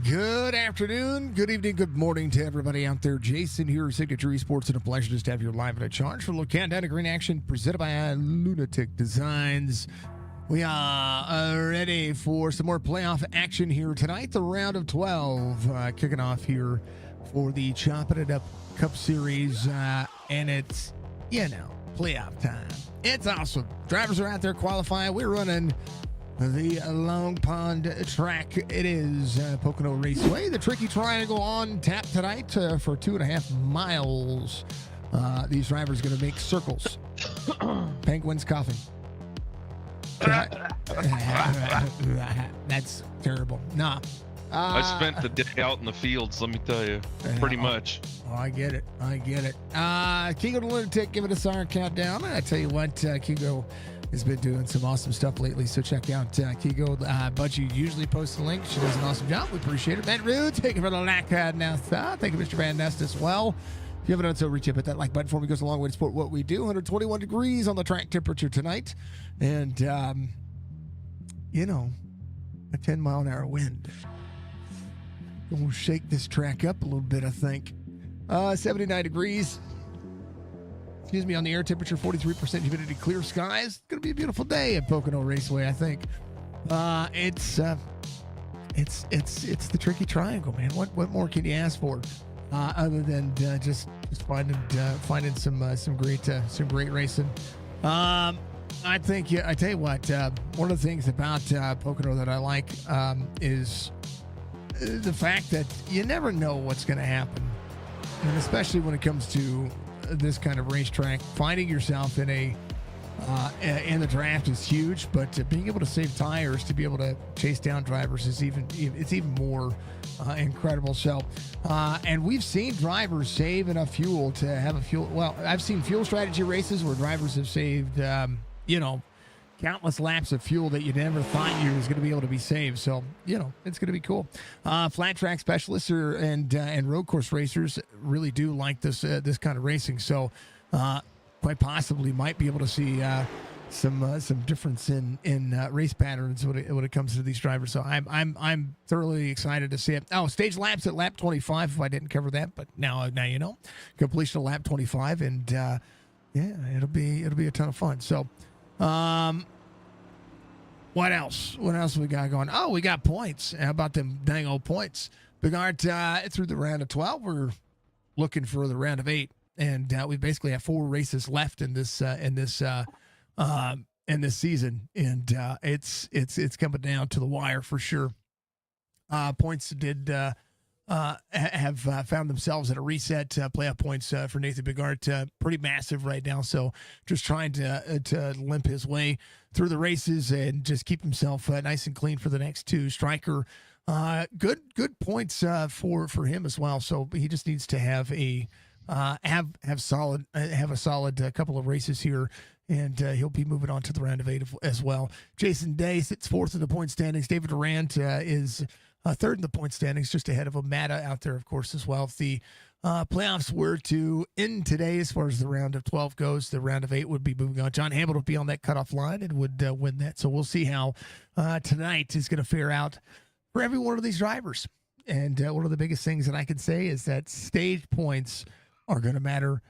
Good afternoon, good evening, good morning to everybody out there. Jason here, Signature Esports, and a pleasure just to have you live at a charge for a little countdown to green action presented by Lunatic Designs. We are ready for some more playoff action here tonight. The round of 12 kicking off here for the Chopping It Up Cup Series, and it's, playoff time. It's awesome. Drivers are out there qualifying. We're running the Long Pond track. It is Pocono Raceway. The Tricky Triangle on tap tonight for 2.5 miles. These drivers going to make circles. Penguins coughing. That's terrible. Nah. I spent the day out in the fields, let me tell you. Pretty much. Oh, I get it. Kingo the Lunatic giving us our countdown. I tell you what, Kingo has been doing some awesome stuff lately, so check out Kingo. Budgie usually posts the link. She does an awesome job. We appreciate it. Matt Rude, thank you for the like. Thank you, Mr. Van Nest, as well. If you haven't done so, reach up, hit that like button for me. It goes a long way to support what we do. 121 degrees on the track temperature tonight. And, a 10-mile-an-hour wind. We'll shake this track up a little bit, I think. 79 degrees. On the air temperature, 43% humidity, clear skies. It's going to be a beautiful day at Pocono Raceway, I think. It's the Tricky Triangle, man. What more can you ask for? Other than just finding some great racing. I tell you what, one of the things about Pocono that I like is the fact that you never know what's going to happen, and especially when it comes to this kind of racetrack, finding yourself in the draft is huge, but being able to save tires to be able to chase down drivers is even more incredible. So, and we've seen drivers save enough fuel to have a fuel. Well, I've seen fuel strategy races where drivers have saved, countless laps of fuel that you never thought you was going to be able to be saved. So, it's going to be cool. Flat track specialists and road course racers really do like this kind of racing. So, quite possibly might be able to see some difference in race patterns when it comes to these drivers. So I'm thoroughly excited to see it. Oh, stage laps at lap 25. If I didn't cover that, but now you know. Completion of lap 25, and it'll be a ton of fun. So. What else? What else we got going? Oh, we got points. How about them dang old points? Bigart, through the round of 12, we're looking for the round of 8, and we basically have 4 races left in this season, and it's coming down to the wire for sure. Points did have found themselves at a reset. Playoff points for Nathan Bigart pretty massive right now, so just trying to limp his way through the races and just keep himself nice and clean for the next 2. Striker, good points for him as well, so he just needs to have a solid couple of races here, and he'll be moving on to the round of 8 as well. Jason Day sits 4th in the point standings. David Durant is 3rd in the point standings, just ahead of Amata out there, of course, as well. If the playoffs were to end today, as far as the round of 12 goes, the round of 8 would be moving on. John Hamilton would be on that cutoff line and would win that. So we'll see how tonight is going to fare out for every one of these drivers. And one of the biggest things that I can say is that stage points are going to matter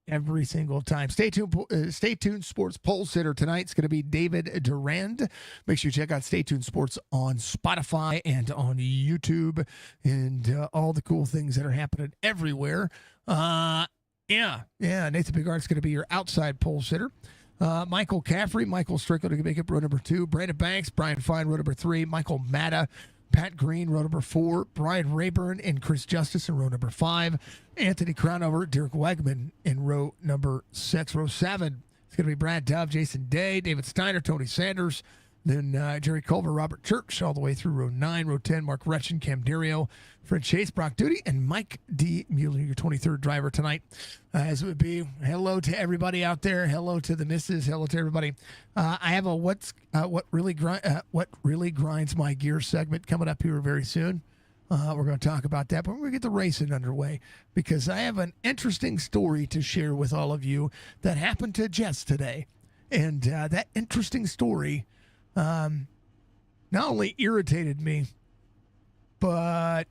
every single time. Stay tuned. Sports Pole Sitter tonight's going to be David Durand. Make sure you check out Stay Tuned Sports on Spotify and on YouTube, and all the cool things that are happening everywhere. Nathan Bigart's going to be your outside pole sitter. Michael Caffrey, Michael Strickland going to make up row number 2. Brandon Banks, Brian Fine, row number 3. Michael Matta, Pat Green, row number 4. Brian Rayburn and Chris Justice in row number 5. Anthony Crownover, Derek Wegman in row number 6. Row 7, it's going to be Brad Dove, Jason Day, David Steiner, Tony Sanders, then Jerry Culver, Robert Church, all the way through row 9. Row 10, Mark Retchen, Cam Dario, Fred Chase, Brock Duty, and Mike D. Mueller, your 23rd driver tonight. As it would be, hello to everybody out there. Hello to the missus. Hello to everybody. I have a what really grinds my gears segment coming up here very soon. We're going to talk about that, but we're going to get the racing underway because I have an interesting story to share with all of you that happened to Jess today. And that interesting story not only irritated me, but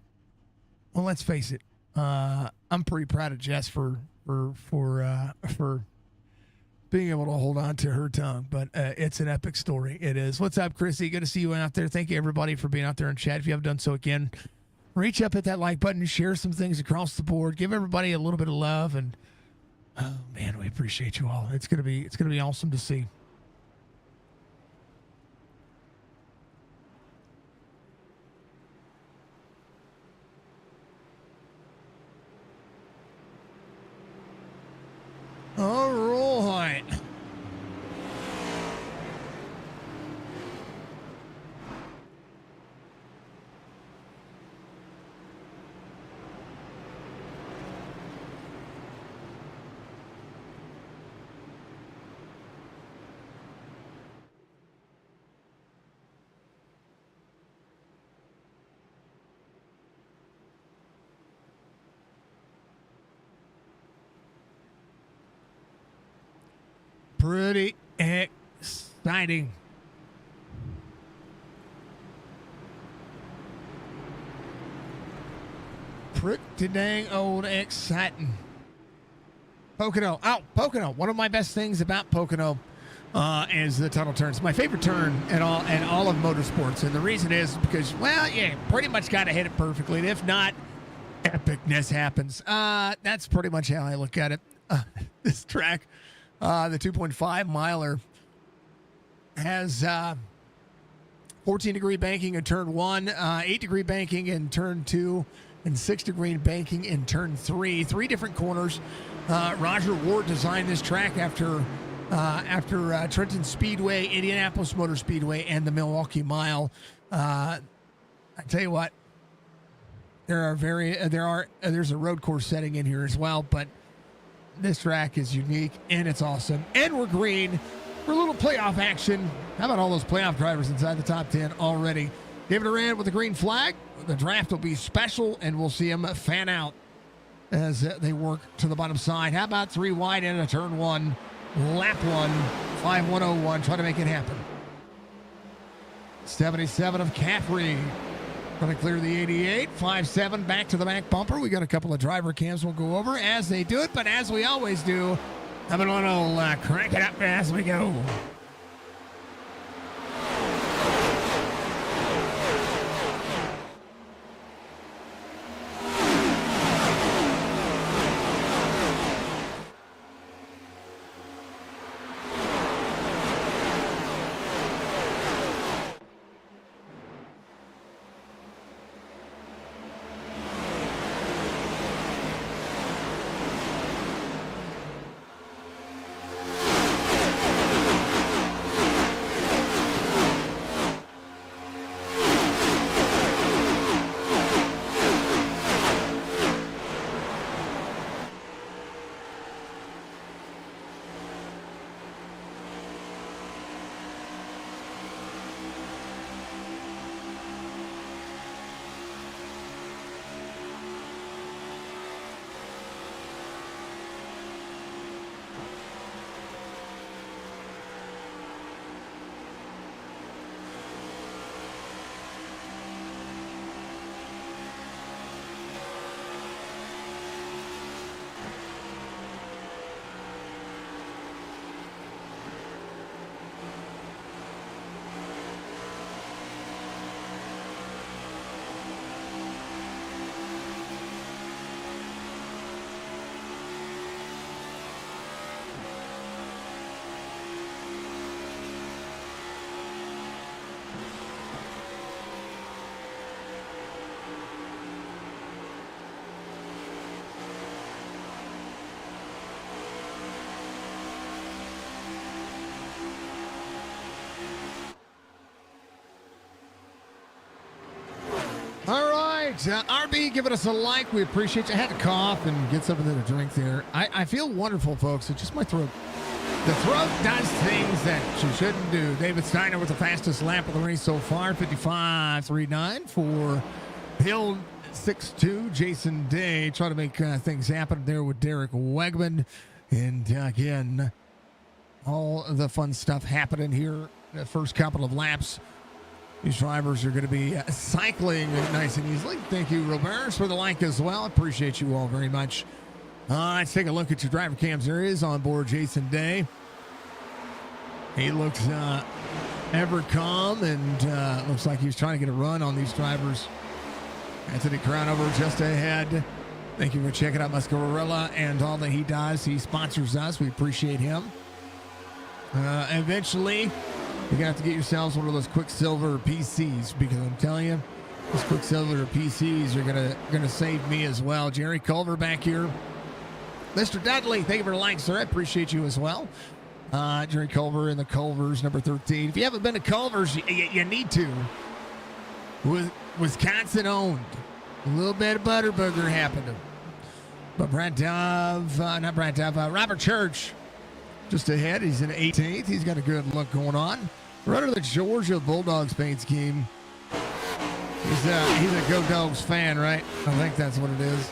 well, let's face it. I'm pretty proud of Jess for being able to hold on to her tongue. But it's an epic story. It is. What's up, Chrissy? Good to see you out there. Thank you, everybody, for being out there in chat. If you haven't done so, again, reach up, hit that like button, share some things across the board, give everybody a little bit of love, and oh man, we appreciate you all. It's gonna be awesome to see. All right. Pretty exciting. Pretty dang old exciting. Pocono. Oh, Pocono. One of my best things about Pocono is the tunnel turns. My favorite turn in all of motorsports. And the reason is because, well, you pretty much got to hit it perfectly. And if not, epicness happens. That's pretty much how I look at it. This track. The 2.5 miler has 14-degree banking in turn 1, 8-degree banking in turn 2, and 6-degree banking in turn 3. 3 different corners. Roger Ward designed this track after Trenton Speedway, Indianapolis Motor Speedway, and the Milwaukee Mile. I tell you what, there's a road course setting in here as well, but this track is unique, and it's awesome. And we're green. We're a little playoff action. How about all those playoff drivers inside the top 10 already? David Arand with the green flag. The draft will be special, and we'll see them fan out as they work to the bottom side. How about 3 wide into turn 1, lap 1, 5-1-0-1. Try to make it happen. 77 of Caffrey. Going to clear the 88, 5-7, back to the back bumper. We got a couple of driver cams we'll go over as they do it, but as we always do, I'm going to crank it up as we go. All right, RB, giving us a like. We appreciate you. I had to cough and get something to drink there. I feel wonderful, folks. It's just my throat. The throat does things that she shouldn't do. David Steiner with the fastest lap of the race so far, 55.39 for Hill 6-2. Jason Day trying to make things happen there with Derek Wegman. And again, all the fun stuff happening here. The first couple of laps These drivers are going to be cycling nice and easily. Thank you, Roberts, for the like as well. Appreciate you all very much. Let's take a look at your driver cams. There is on board Jason Day. He looks ever calm and looks like he's trying to get a run on these drivers. Anthony Crownover just ahead. Thank you for checking out Muscarella and all that he does. He sponsors us. We appreciate him. Eventually, you're going to have to get yourselves one of those Quicksilver PCs, because I'm telling you, those Quicksilver PCs are gonna save me as well. Jerry Culver back here. Mr. Dudley, thank you for the like, sir. I appreciate you as well. Jerry Culver in the Culvers, number 13. If you haven't been to Culvers, you need to. Wisconsin owned. A little bit of butter booger happened. But Robert Church just ahead. He's in 18th. He's got a good look going on. Runner of the Georgia Bulldogs paint scheme. He's a Go Dogs fan, right? I think that's what it is.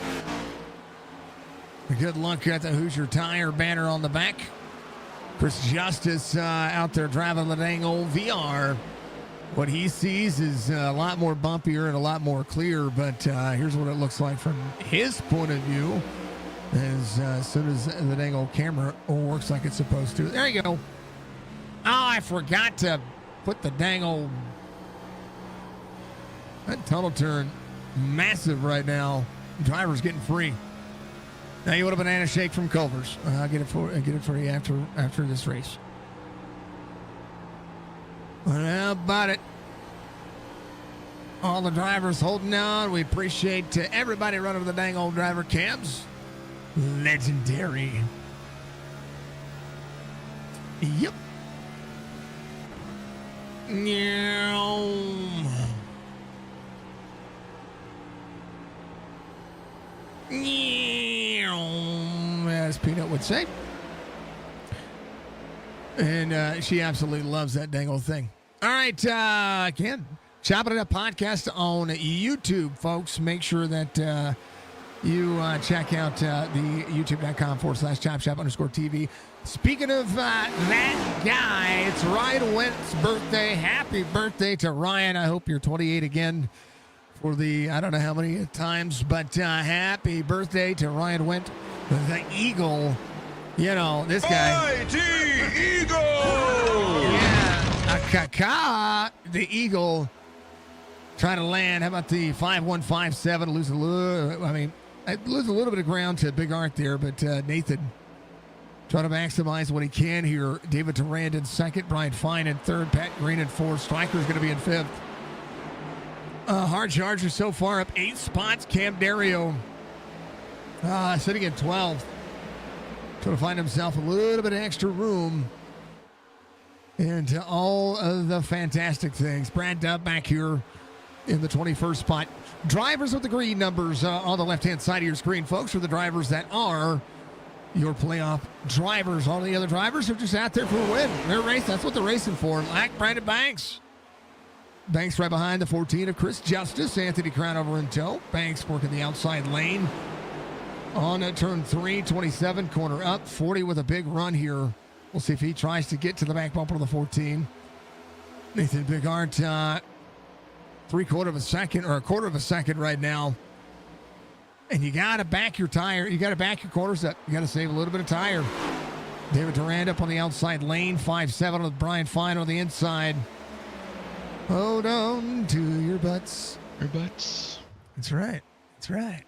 A good look at the Hoosier Tire banner on the back. Chris Justice out there driving the dang old VR. What he sees is a lot more bumpier and a lot more clear, but here's what it looks like from his point of view. As soon as the dang old camera works like it's supposed to. There you go. Oh, I forgot to put the dang old... That tunnel turn, massive right now. Driver's getting free. Now you want a banana shake from Culver's. I'll get it for you after this race. How about it? All the drivers holding on. We appreciate everybody running the dang old driver cams. Legendary. Yep. As Peanut would say. And she absolutely loves that dang old thing. All right, again, Chopping It Up podcast on YouTube, folks. Make sure that you check out the youtube.com/chopshop_TV. Speaking of that guy, it's Ryan Went's birthday. Happy birthday to Ryan. I hope you're 28 again for the, I don't know how many times, but happy birthday to Ryan Went, the Eagle. You know, this guy. Mighty Eagle! Yeah, the Eagle trying to land. How about the 5157? Lose a little bit of ground to Big Art there, but Nathan trying to maximize what he can here. David Durand in second, Brian Fine in third, Pat Green in fourth. Stryker's going to be in fifth. Hard Charger so far up 8 spots. Cam Dario sitting at 12th. Trying to find himself a little bit of extra room into all of the fantastic things. Brad Dubb back here in the 21st spot. Drivers with the green numbers on the left-hand side of your screen, folks, are the drivers that are your playoff drivers. All the other drivers are just out there for a win. They're racing. That's what they're racing for. Like Brandon Banks. Banks right behind the 14 of Chris Justice. Anthony Crown over in tow. Banks working the outside lane. On turn 3, 27, corner up, 40 with a big run here. We'll see if he tries to get to the back bumper of the 14. Nathan Bigart, a quarter of a second right now. And you got to back your tire. You got to back your corners up. You got to save a little bit of tire. David Durand up on the outside lane, 5-7 with Brian Fine on the inside. Hold on to your butts. Your butts. That's right. That's right.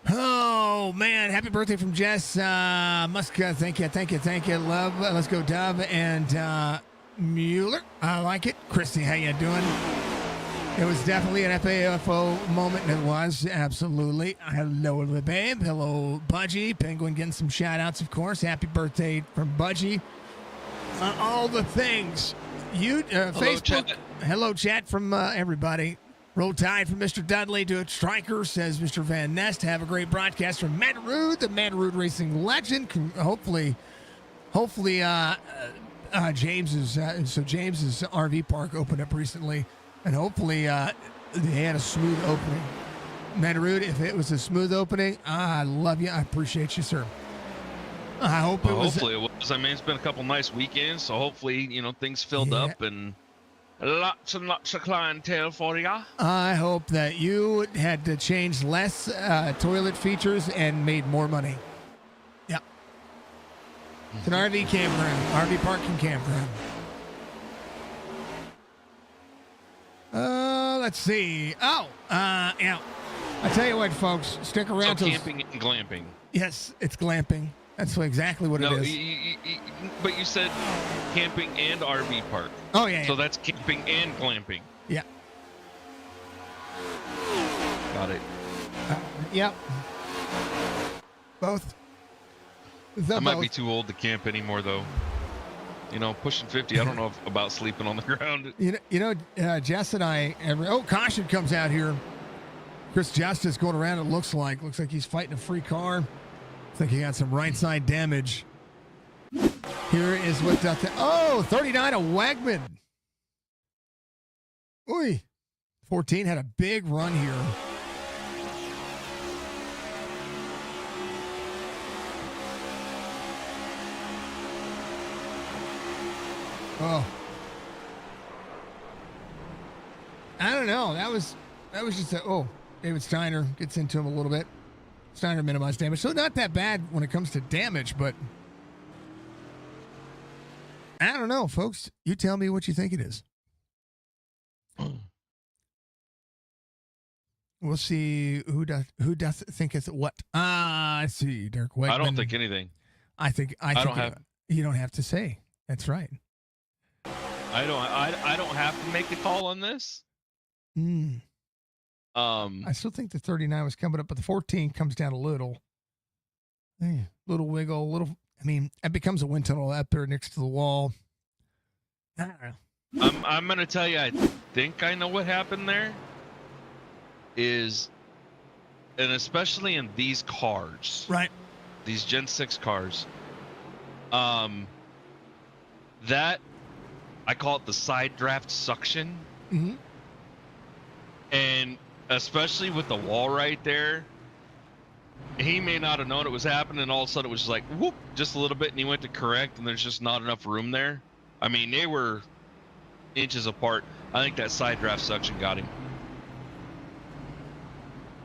Oh, man. Happy birthday from Jess Muska. Thank you. Love. Let's go, Dove and Mueller. I like it. Christy, how you doing? It was definitely an FAFO moment, and it was. Absolutely. Hello, babe. Hello, Budgie. Penguin getting some shout-outs, of course. Happy birthday from Budgie. All the things. Facebook. Chat. Hello, chat from everybody. Roll Tide from Mr. Dudley to a Striker, says Mr. Van Nest. Have a great broadcast from Matt Rude, the Matt Rude Racing legend. Hopefully, James's RV park opened up recently, and hopefully they had a smooth opening. Matt Rude, if it was a smooth opening, I love you. I appreciate you, sir. I hope it was. Hopefully it was. I mean, it's been a couple nice weekends, so hopefully, things filled up and Lots and lots of clientele for ya. I hope that you had to change less toilet features and made more money. Yeah. It's an RV campground, RV park and campground. Let's see. Yeah. I tell you what, folks, stick around. So camping and glamping. Yes, it's glamping. That's exactly what it is. But you said camping and RV park. Oh, yeah. So that's camping and glamping. Yeah. Got it. Yep. Both. I might be too old to camp anymore, though. You know, pushing 50. I don't know about sleeping on the ground. Jess and I. Caution comes out here. Chris Justice going around. It looks like he's fighting a free car. Looks like he got some right side damage. Here is what 39 of Wegman. Oy. 14 had a big run here. Oh. I don't know. That was just David Steiner gets into him a little bit. Steiner minimized damage. So not that bad when it comes to damage, but I don't know, folks. You tell me what you think it is. We'll see who does think it's what. I see, Dirk Wegman. I don't think anything. I think you don't have to say. That's right. I don't have to make the call on this. I still think the 39 was coming up, but the 14 comes down a little. Little wiggle, it becomes a wind tunnel out there next to the wall. I don't know. I'm gonna tell you, I think I know what happened there. And especially in these cars, right? These Gen 6 cars, that I call it the side draft suction. Mm-hmm. And especially with the wall right there, he may not have known it was happening, and all of a sudden it was just like, whoop, just a little bit, and he went to correct, and there's just not enough room there. I mean, they were inches apart. I think that side draft suction got him.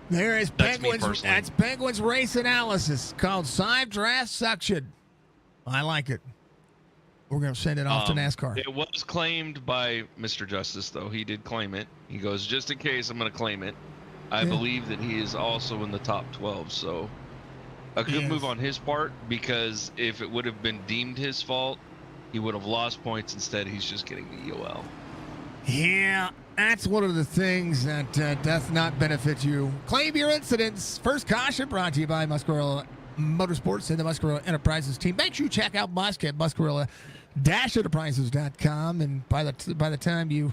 There is Penguins. That's Penguins race analysis called side draft suction. I like it. We're going to send it off to NASCAR. It was claimed by Mr. Justice, though. He did claim it. He goes, just in case, I'm going to claim it. I believe that he is also in the top 12, so a good move on his part, because if it would have been deemed his fault, he would have lost points. Instead, he's just getting the EOL. Yeah, that's one of the things that does not benefit you. Claim your incidents. First caution brought to you by Muscarella Motorsports and the Muscarella Enterprises team. Make sure you check out Musk at Muscarella-Enterprises.com. And by the time you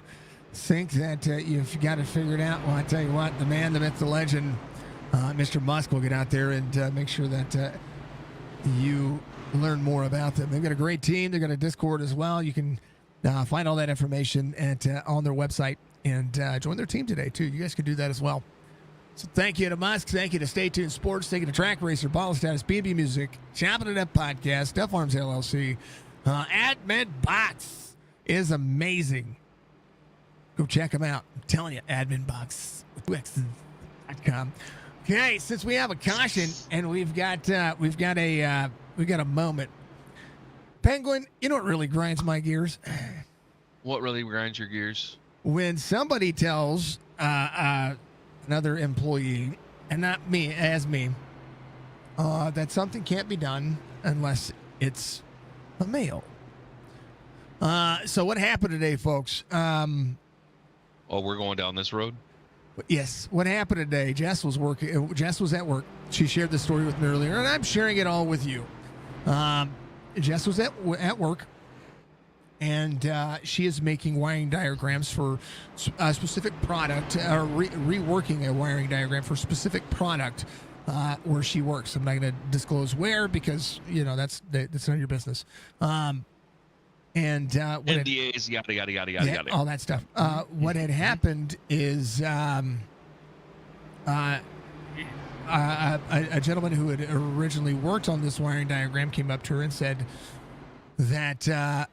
think that you've got it figured out, well, I tell you what, the man, the myth, the legend, Mr. Musk will get out there and make sure that you learn more about them. They've got a great team. They've got a Discord as well. You can find all that information on their website and join their team today, too. You guys can do that as well. So thank you to Musk. Thank you to Stay Tuned Sports. Thank you to Track Racer, Ball Status, B&B Music, Chopping It Up Podcast, Stuff Arms LLC. Admin Box is amazing. Go check them out. I'm telling you, adminbox.com. Okay, since we have a caution and we've got a moment. Penguin, you know what really grinds my gears? What really grinds your gears? When somebody tells another employee, and not me, that something can't be done unless it's a male. So what happened today, folks? We're going down this road? Yes. What happened today? Jess was at work. She shared the story with me earlier, and I'm sharing it all with you. Jess was at work, and she is making wiring diagrams for a specific product, or reworking a wiring diagram for a specific product where she works. I'm not going to disclose where, because that's none of your business. NDAs, yada yada yada yada, all that stuff. What had happened is a gentleman who had originally worked on this wiring diagram came up to her and said that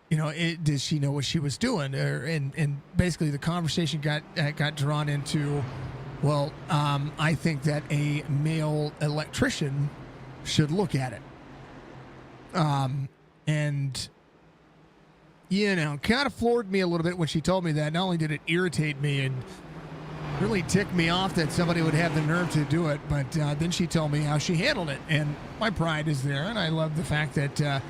Did she know what she was doing? And basically the conversation got drawn into, well, I think that a male electrician should look at it. And kind of floored me a little bit when she told me that. Not only did it irritate me and really ticked me off that somebody would have the nerve to do it, but then she told me how she handled it, and my pride is there, and I love the fact that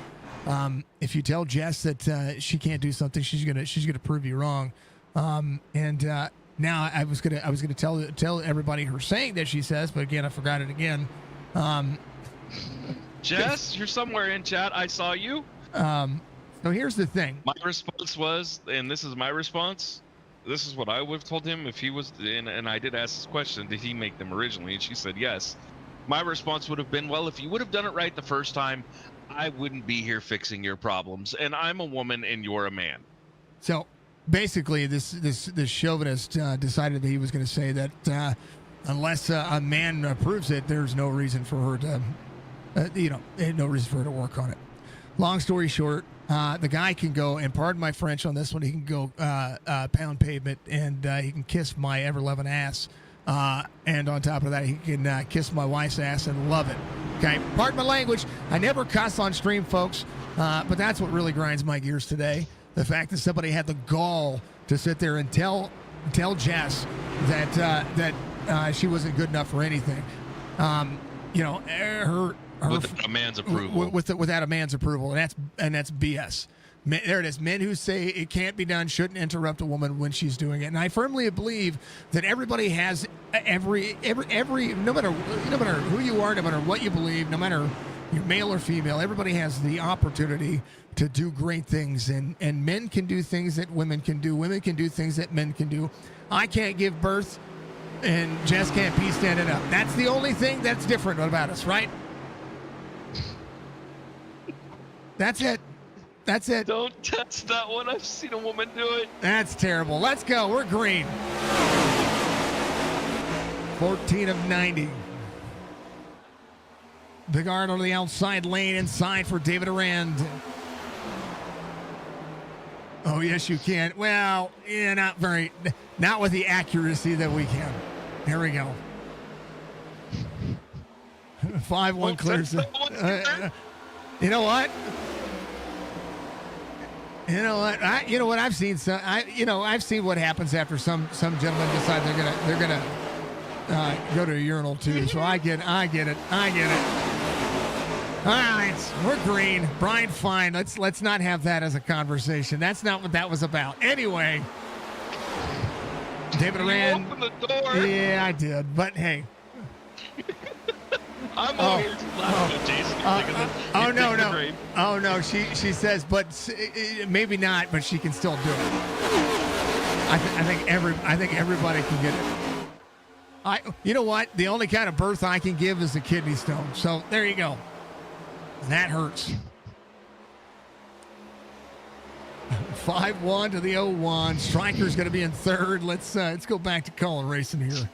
if you tell Jess that she can't do something, she's gonna prove you wrong. Now I was gonna tell everybody her saying that she says, but again I forgot it again. Jess, you're somewhere in chat. I saw you. So here's the thing. My response was, and this is my response. This is what I would have told him if he was, and I did ask this question, did he make them originally? And she said yes. My response would have been, well, if you would have done it right the first time, I wouldn't be here fixing your problems. And I'm a woman and you're a man. So basically this chauvinist decided that he was going to say that unless a man approves it, there's no reason for her to, no reason for her to work on it. Long story short, the guy can go, and pardon my French on this one, he can go pound pavement, and he can kiss my ever-loving ass. And on top of that, he can kiss my wife's ass and love it. Okay, pardon my language. I never cuss on stream, folks, but that's what really grinds my gears today. The fact that somebody had the gall to sit there and tell Jess that she wasn't good enough for anything. Without a man's approval. Without a man's approval, and that's BS. There it is. Men who say it can't be done shouldn't interrupt a woman when she's doing it. And I firmly believe that everybody has every no matter who you are, no matter what you believe, no matter you're male or female, everybody has the opportunity to do great things. And men can do things that women can do. Women can do things that men can do. I can't give birth, and Jess can't pee standing up. That's the only thing that's different about us, right? That's it. That's it. Don't touch that one. I've seen a woman do it. That's terrible. Let's go. We're green. 14 of 90. Bigard on the outside lane, inside for David Arand. Oh, yes, you can. Well, yeah, not with the accuracy that we can. Here we go. 5-1 clears. You know what? I've seen I've seen what happens after some gentlemen decide they're gonna go to a urinal too. So I get it. All right, we're green. Brian Fine. Let's not have that as a conversation. That's not what that was about. Anyway, David Arand. You opened the door. Yeah, I did. But hey. I'm over here laughing at Jason. No. Oh no. She says, but maybe not. But she can still do it. I think everybody can get it. You know what? The only kind of birth I can give is a kidney stone. So there you go. That hurts. 5-1 to the 0-1. Striker's going to be in third. Let's go back to Colin racing here.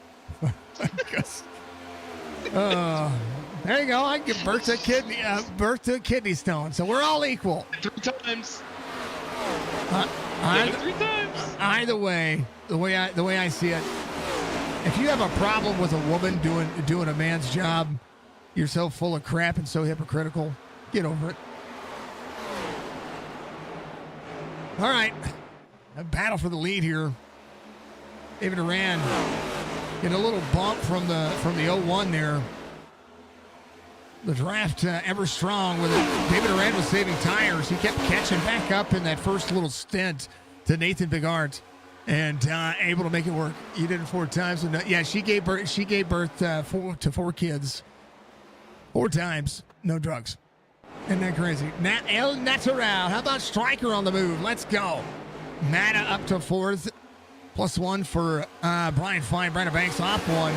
There you go. I can give birth to a kidney stone. So we're all equal. 3 times. 3 times. Either way, the way I see it, if you have a problem with a woman doing a man's job, you're so full of crap and so hypocritical. Get over it. All right, a battle for the lead here. David Arand getting a little bump from the 0-1 there. The draft ever strong with it. David Arand was saving tires. He kept catching back up in that first little stint to Nathan Bigard and able to make it work. He did it 4 times. And, she gave birth to 4 kids 4 times. No drugs. Isn't that crazy? El Natural. How about Striker on the move? Let's go. Mata up to 4th. +1 for Brian Fine. Brandon Banks off 1.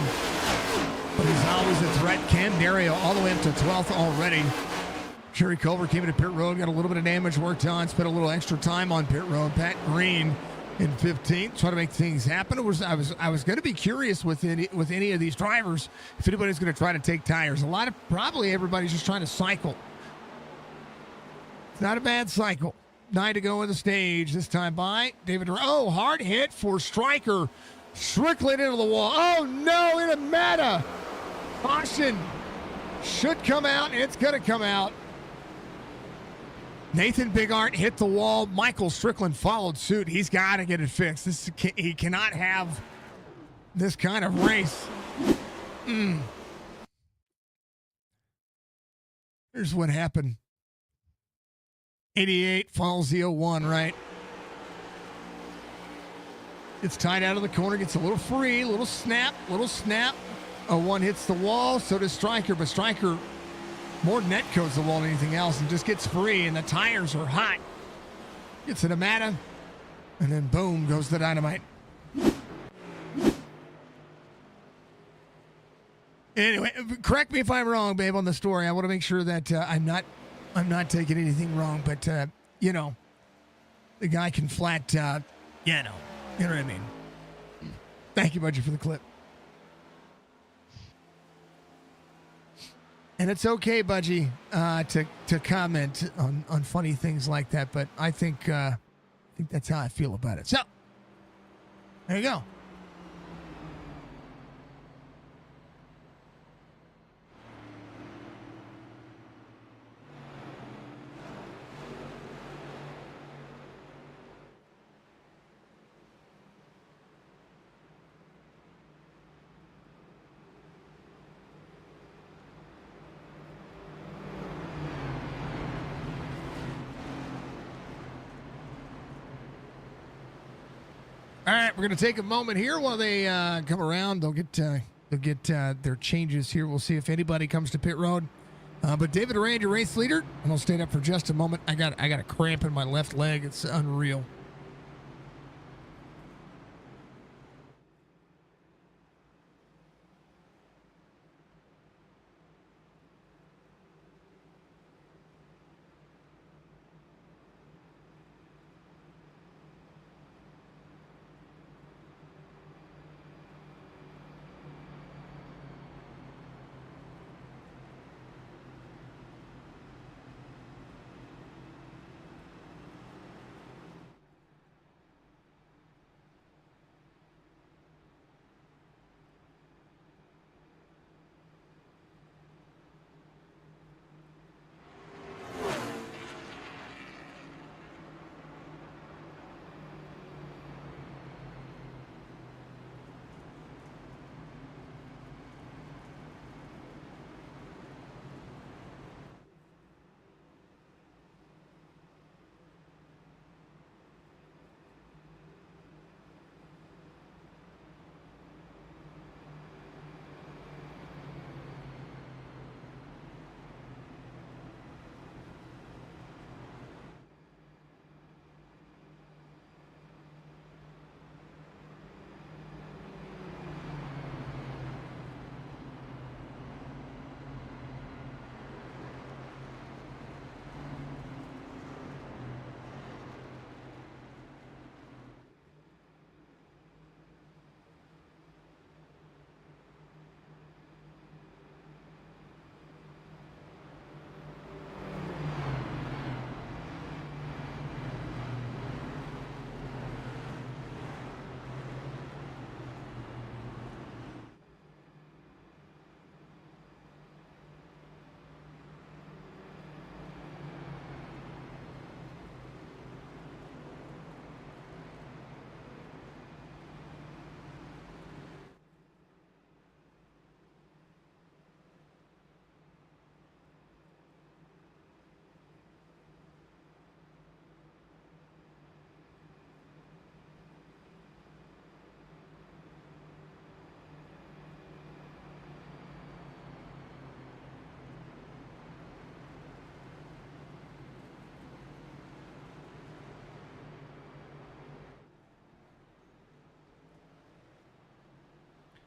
But he's always a threat. Cam Dario all the way up to 12th already. Sherry Culver came into pit road, got a little bit of damage worked on, spent a little extra time on pit road. Pat Green in 15th, trying to make things happen. I was going to be curious with any of these drivers if anybody's going to try to take tires. Probably everybody's just trying to cycle. It's not a bad cycle. 9 to go in the stage. This time by David. Oh, hard hit for Striker. Strickland into the wall. Oh, no, in a meta. Caution should come out. It's going to come out. Nathan Bigart hit the wall. Michael Strickland followed suit. He's got to get it fixed. He cannot have this kind of race. Here's what happened. 88 follows the 01, right? It's tied out of the corner, gets a little free, little snap. 01 hits the wall, so does Striker, but Striker more net codes the wall than anything else and just gets free, and the tires are hot. Gets an Amata, and then boom goes the dynamite. Anyway, correct me if I'm wrong, babe, on the story. I want to make sure that I'm not taking anything wrong, but you know, the guy can flat, you know what I mean. Thank you, Budgie, for the clip. And it's okay, Budgie, to comment on funny things like that, but I think that's how I feel about it. So there you go. All right, we're going to take a moment here while they come around. They'll get their changes here. We'll see if anybody comes to pit road. But David Arand, your race leader, and I'll stand up for just a moment. I got a cramp in my left leg. It's unreal.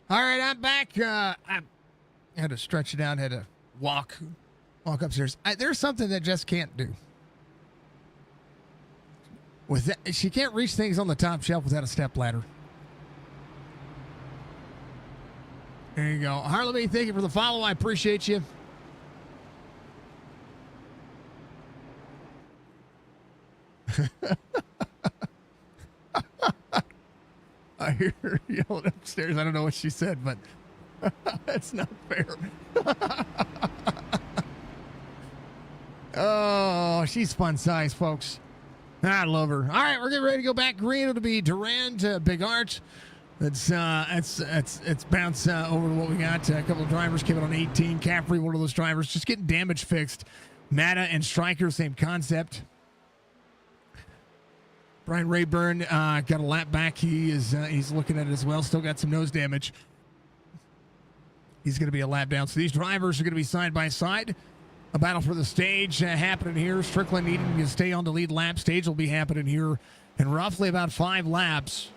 All right, I'm back. I had to stretch it out, had to walk upstairs. There's something that Jess can't do. With that, she can't reach things on the top shelf without a step ladder. There you go. Harley, thank you for the follow. I appreciate you. hear her yelling upstairs. I don't know what she said, but that's not fair. Oh, she's fun size, folks. I love her. All right, we're getting ready to go back green. It'll be Durand to Big Art. It's bounce over to what we got. A couple of drivers came in on 18. Caffrey, one of those drivers, just getting damage fixed. Matta and Stryker, same concept. Brian Rayburn got a lap back. He's looking at it as well. Still got some nose damage. He's going to be a lap down. So these drivers are going to be side by side. A battle for the stage happening here. Strickland needing to stay on the lead lap. Stage will be happening here in roughly about 5 laps.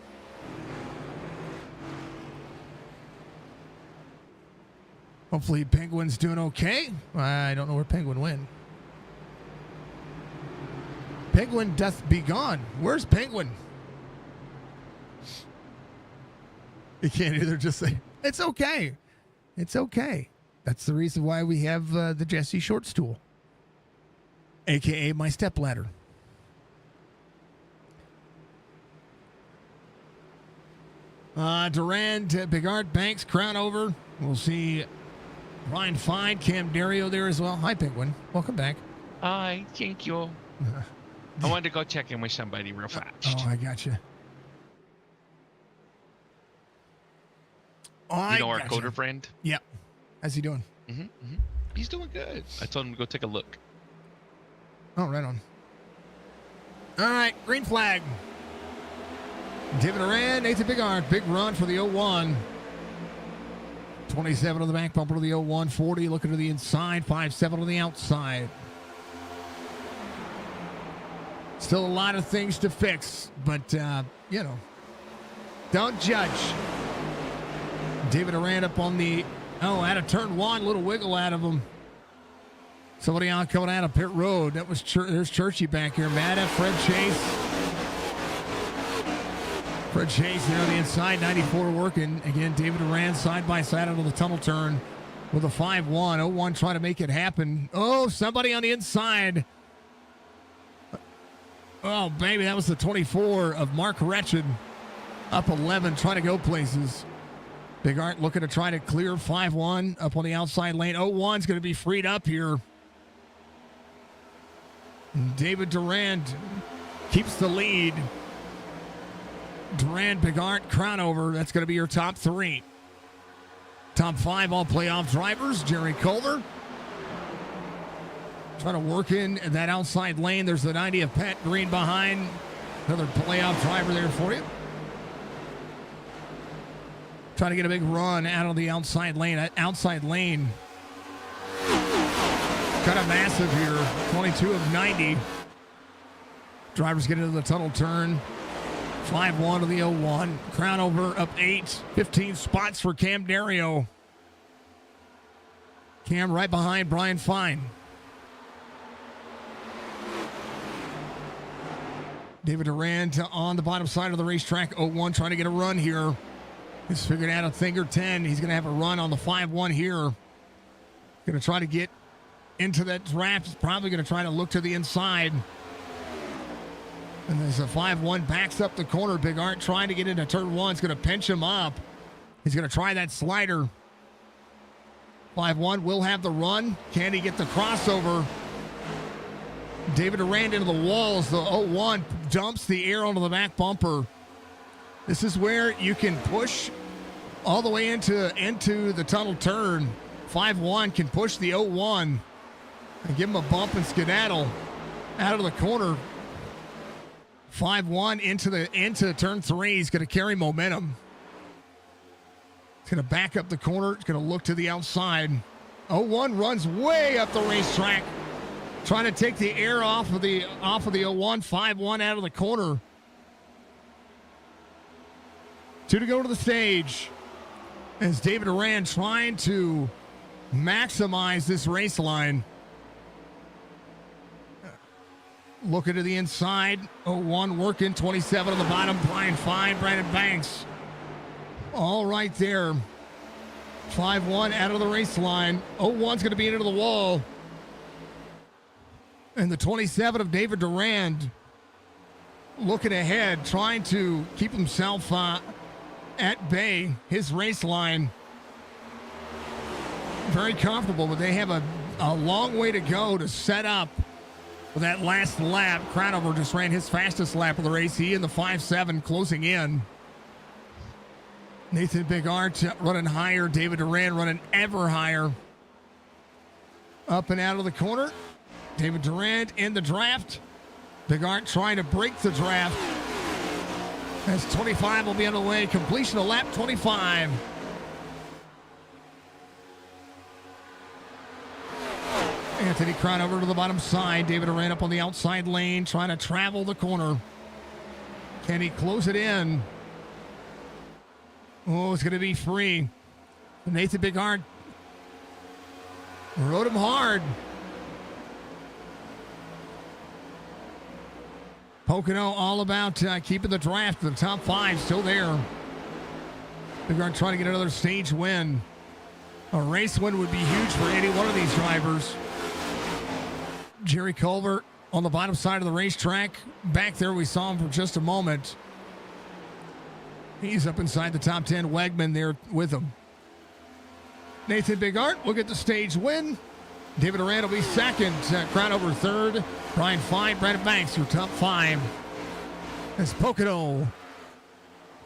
Hopefully Penguin's doing okay. I don't know where Penguin went. Penguin doth be gone. Where's Penguin? You can't either just say, it's okay. It's okay. That's the reason why we have the Jesse Short stool, a.k.a. my stepladder. Durand, Big Art, Banks, Crown over. We'll see Ryan Fine, Cam Dario there as well. Hi, Penguin. Welcome back. Hi, thank you. I wanted to go check in with somebody real fast. Oh, I got you. Oh, you know our coder friend? Yep. How's he doing? He's doing good. I told him to go take a look. Oh, right on. All right, green flag. David Durand, Nathan Big Art, big run for the 01. 27 on the back bumper to the 01, 40 looking to the inside, 5-7 on the outside. Still a lot of things to fix, but, you know, don't judge. David Durand up on the, out of turn 1, little wiggle out of him. Somebody out coming out of pit road. That was, there's Churchy back here. Matta, Fred Chase. Fred Chase there on the inside, 94 working. Again, David Durand side by side out of the tunnel turn with a 5-1. 01 trying to make it happen. Oh, somebody on the inside. Oh, baby, that was the 24 of Mark Wretched. Up 11, trying to go places. Big Art looking to try to clear 5-1 up on the outside lane. 01's going to be freed up here. David Durand keeps the lead. Durand, Big Art, Crown over. That's going to be your top 3. Top 5 all playoff drivers. Jerry Culver trying to work in that outside lane. There's the 90 of Pat Green behind. Another playoff driver there for you. Trying to get a big run out of the outside lane. That outside lane kind of massive here. 22 of 90. Drivers get into the tunnel turn. 5-1 to the 01. Crown over up 8. 15 spots for Cam Dario. Cam right behind Brian Fine. David Durand on the bottom side of the racetrack. 01 trying to get a run here. He's figured out a thing or 10. He's going to have a run on the 5-1 here. Going to try to get into that draft. He's probably going to try to look to the inside. And there's a 5-1 backs up the corner. Big Art trying to get into turn 1. It's going to pinch him up. He's going to try that slider. 5-1 will have the run. Can he get the crossover? David Durand into the walls. The 01 dumps the air onto the back bumper. This is where you can push all the way into the tunnel turn. 5-1 can push the 01 and give him a bump and skedaddle out of the corner. 5-1 into turn 3. He's going to carry momentum. He's going to back up the corner. He's going to look to the outside. 01 runs way up the racetrack, trying to take the air off of the 01. 5-1 out of the corner. 2 to go to the stage. As David Durand trying to maximize this race line. Looking to the inside. 01 working. 27 on the bottom. Brian Fine. Brandon Banks. All right there. 5-1 out of the race line. 01's going to be into the wall. And the 27 of David Durand looking ahead, trying to keep himself at bay. His race line very comfortable, but they have a long way to go to set up for that last lap. Crownover just ran his fastest lap of the race. He in the 5.7 closing in. Nathan Bigart running higher. David Duran running ever higher. Up and out of the corner. David Durant in the draft. Bigart trying to break the draft. As 25 will be on the way. Completion of lap 25. Anthony Crownover to the bottom side. David Durant up on the outside lane trying to travel the corner. Can he close it in? Oh, it's going to be free. Nathan Bigart rode him hard. Pocono all about keeping the draft. The top 5 still there. Bigart trying to get another stage win. A race win would be huge for any one of these drivers. Jerry Culver on the bottom side of the racetrack. Back there, we saw him for just a moment. He's up inside the top 10. Wegman there with him. Nathan Bigart will get the stage win. David Durant will be second. Crownover third. Brian Fine, Brandon Banks, your top 5. As Pocono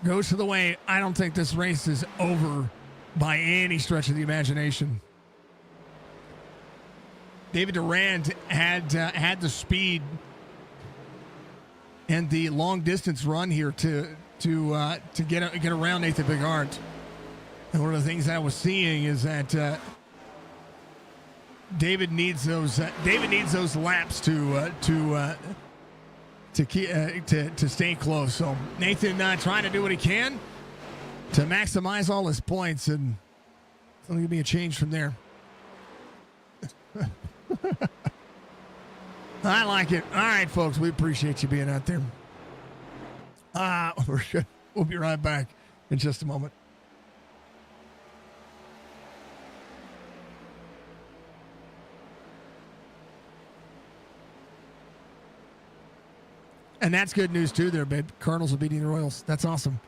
goes to the way, I don't think this race is over by any stretch of the imagination. David Durant had the speed and the long distance run here to get around Nathan Bigart. And one of the things I was seeing is that David needs those laps to stay close. So Nathan trying to do what he can to maximize all his points, and it's going to be a change from there. I like it. All right, folks, we appreciate you being out there. We'll be right back in just a moment. And that's good news too there, babe. Cardinals are beating the Royals. That's awesome.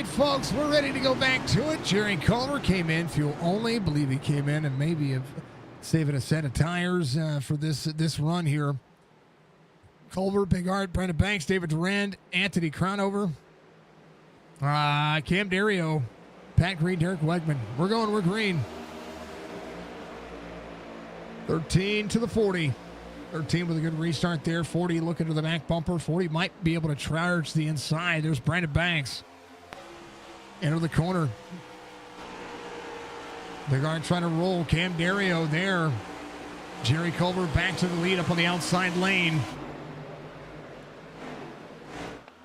right, folks, we're ready to go back to it. Jerry Culver came in, fuel only. Believe he came in and maybe have saving a set of tires for this run here. Culver, Big Art, Brandon Banks, David Durand, Anthony Cronover, Cam Dario, Pat Green, Derek Wegman. We're green. 13 to the 40. 13 with a good restart there. 40 looking to the back bumper. 40 might be able to charge the inside. There's Brandon Banks. Enter the corner. Big Art trying to roll. Cam Dario there. Jerry Culver back to the lead up on the outside lane.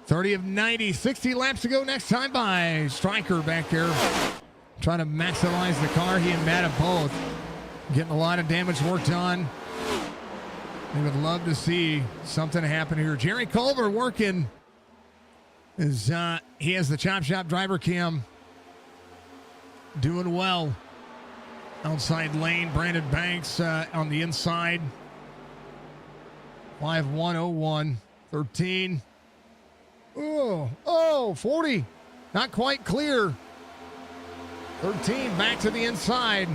30 of 90. 60 laps to go next time by Stryker back there. Trying to maximize the car. He and Matt have both getting a lot of damage work done. We would love to see something happen here. Jerry Culver working. He has the Chop Shop driver cam. Doing well. Outside lane, Brandon Banks on the inside. 5-1-0-1. 13. Oh, 40. Not quite clear. 13 back to the inside.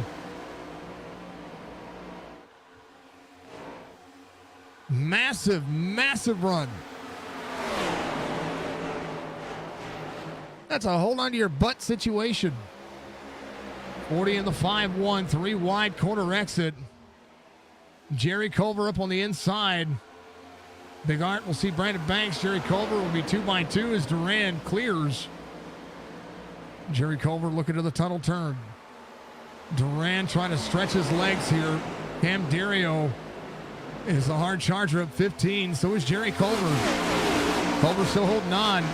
Massive, massive run. That's a hold on to your butt situation. 40 in the 5-1, 3 wide corner exit. Jerry Culver up on the inside. Big Art will see Brandon Banks. Jerry Culver will be 2x2 as Durand clears. Jerry Culver looking to the tunnel turn. Durand trying to stretch his legs here. Cam Dario is a hard charger up 15. So is Jerry Culver. Culver still holding on.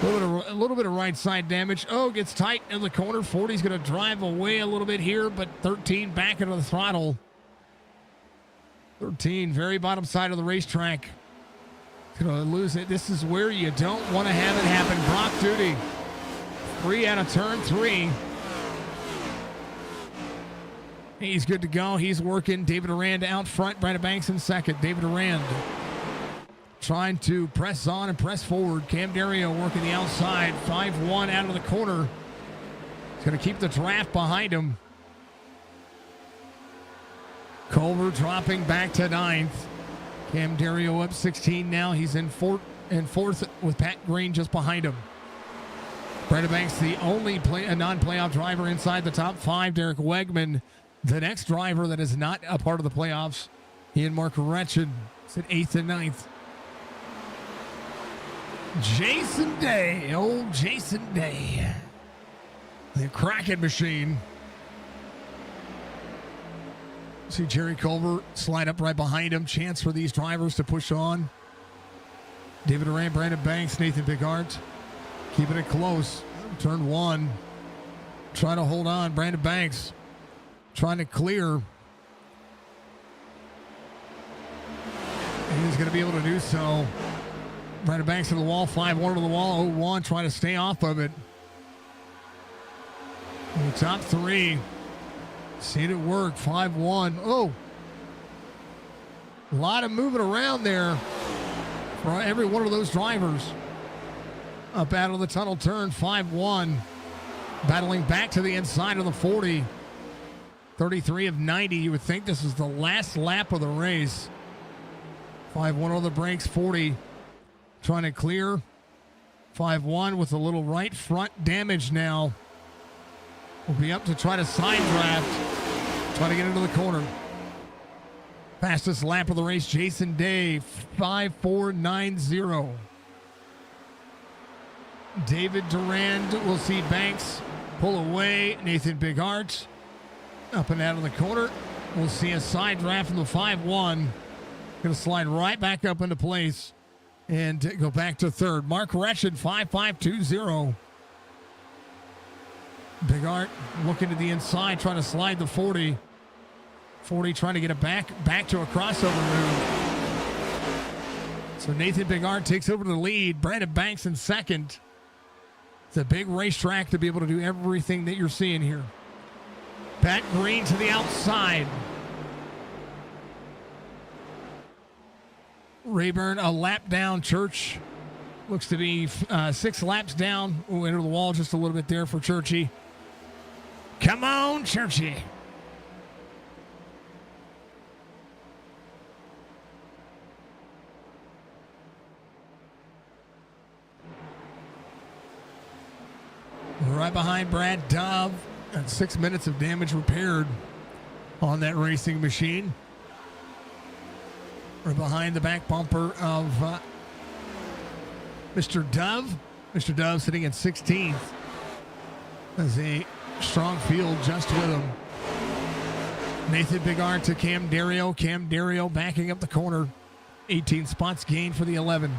A little bit of right side damage. Oh, gets tight in the corner. 40's going to drive away a little bit here, but 13 back into the throttle. 13, very bottom side of the racetrack. Going to lose it. This is where you don't want to have it happen. Brock Duty. 3 out of turn 3. He's good to go. He's working. David Durand out front. Brandon Banks in second. David Durand trying to press on and press forward. Cam Dario working the outside. 5-1 out of the corner. He's going to keep the draft behind him. Culver dropping back to 9th. Cam Dario up 16 now. He's in fourth with Pat Green just behind him. Brandon Banks, the only non-playoff driver inside the top 5. Derek Wegman, the next driver that is not a part of the playoffs. He and Mark Retchen sit 8th and 9th. Jason Day, old Jason Day. The Kraken machine. See Jerry Culver slide up right behind him. Chance for these drivers to push on. David Durand, Brandon Banks, Nathan Big Art. Keeping it close. Turn 1. Trying to hold on. Brandon Banks trying to clear. He's going to be able to do so. Brandon Banks to the wall. 5-1 to the wall. 0-1 trying to stay off of it. In the top 3. Seen it work. 5-1. Oh. A lot of moving around there for every one of those drivers. Up out of the tunnel turn. 5-1. Battling back to the inside of the 40. 33 of 90. You would think this is the last lap of the race. 5-1 on the brakes. 40 trying to clear. 5-1 with a little right front damage now. Will be up to try to side draft. Try to get into the corner. Fastest lap of the race, Jason Day, 5-4-9-0. David Durand will see Banks pull away. Nathan Big Art up and out of the corner. We'll see a side draft from the 5-1. Going to slide right back up into place and go back to third. Mark Retchen, 5-5-2-0. Big Art looking to the inside, trying to slide the 40. 40 trying to get it back to a crossover move. So Nathan Big Art takes over the lead. Brandon Banks in second. It's a big racetrack to be able to do everything that you're seeing here. Pat Green to the outside. Rayburn a lap down. Church Looks to be 6 laps down. We'll enter the wall just a little bit there for Churchy. Come on, Churchy. Right behind Brad Dove. And 6 minutes of damage repaired on that racing machine. We're behind the back bumper of Mr. Dove. Mr. Dove sitting in 16th. As a strong field just with him. Nathan Bigart to Cam Dario. Cam Dario backing up the corner. 18 spots gained for the 11.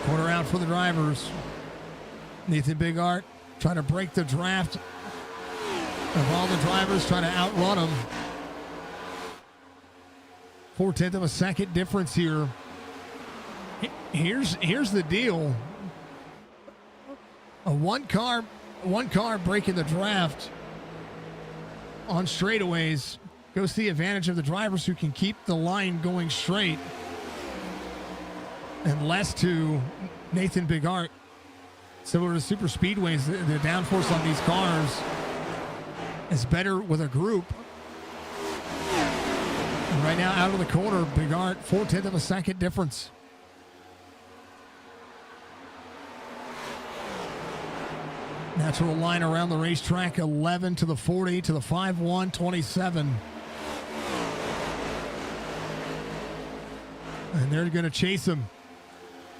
Corner out for the drivers. Nathan Bigart trying to break the draft of all the drivers, trying to outrun them. 4/10 of a second difference here. Here's the deal. A one car breaking the draft on straightaways goes to the advantage of the drivers who can keep the line going straight, and less to Nathan Bigart. Similar to super speedways, the downforce on these cars is better with a group. And right now, out of the corner, Bigart, 4/10 of a second difference. Natural line around the racetrack, 11 to the 40 to the 5-1, 27. And they're going to chase him.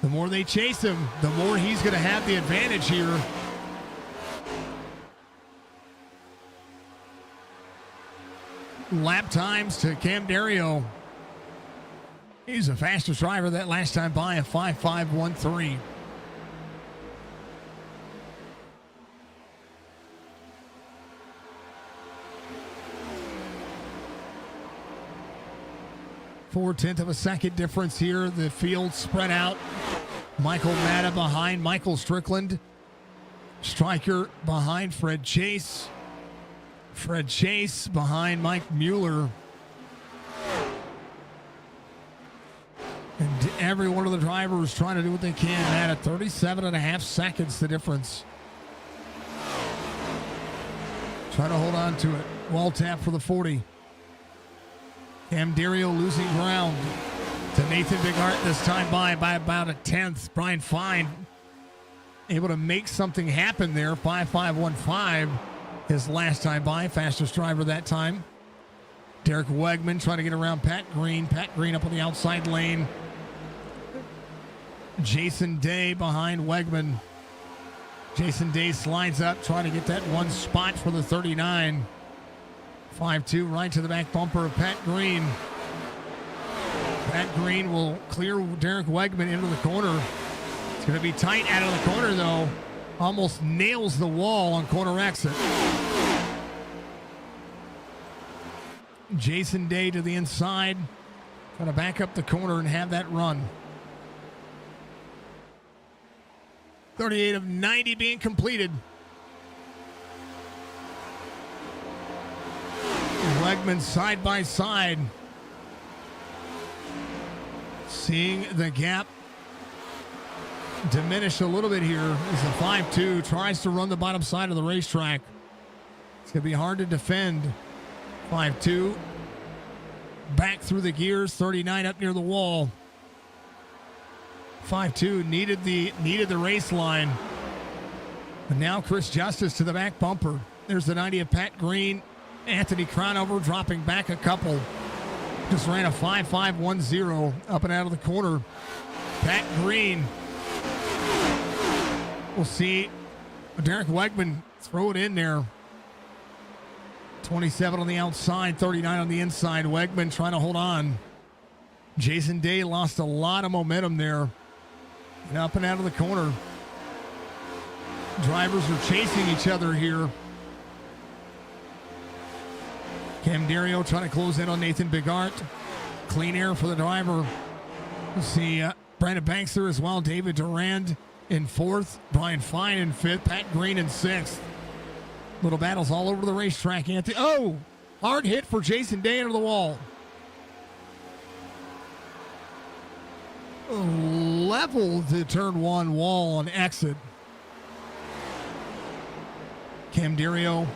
The more they chase him, the more he's going to have the advantage here. Lap times to Cam Dario. He's the fastest driver that last time by, a 5.513. Four-tenth of a second difference here. The field spread out. Michael Matta behind Michael Strickland. Stryker behind Fred Chase. Fred Chase behind Mike Mueller. And every one of the drivers trying to do what they can. At 37.5 seconds, the difference. Trying to hold on to it. Wall tap for the 40. Cam Dario losing ground to Nathan Bigart this time by about a tenth. Brian Fine able to make something happen there. 5.515 his last time by. Fastest driver that time. Derek Wegman trying to get around Pat Green. Pat Green up on the outside lane. Jason Day behind Wegman. Jason Day slides up trying to get that one spot for the 39. 5-2 right to the back bumper of Pat Green. Pat Green will clear Derek Wegman into the corner. It's going to be tight out of the corner, though. Almost nails the wall on corner exit. Jason Day to the inside. Trying to back up the corner and have that run. 38 of 90 being completed. Wegman side by side. Seeing the gap diminish a little bit here as the 5-2 tries to run the bottom side of the racetrack. It's going to be hard to defend. 5-2 back through the gears, 39 up near the wall. 5-2 needed the race line. But now Chris Justice to the back bumper. There's the 90 of Pat Green. Anthony Cronover dropping back a couple. Just ran a 5.510 up and out of the corner. Pat Green. We'll see Derek Wegman throw it in there. 27 on the outside, 39 on the inside. Wegman trying to hold on. Jason Day lost a lot of momentum there. And up and out of the corner. Drivers are chasing each other here. Cam Dario trying to close in on Nathan Bigart. Clean air for the driver. We'll see Brandon Banks there as well. David Durand in fourth. Brian Fine in fifth. Pat Green in sixth. Little battles all over the racetrack, Anthony. Oh! Hard hit for Jason Day into the wall. Level the turn one wall on exit. Cam Dirio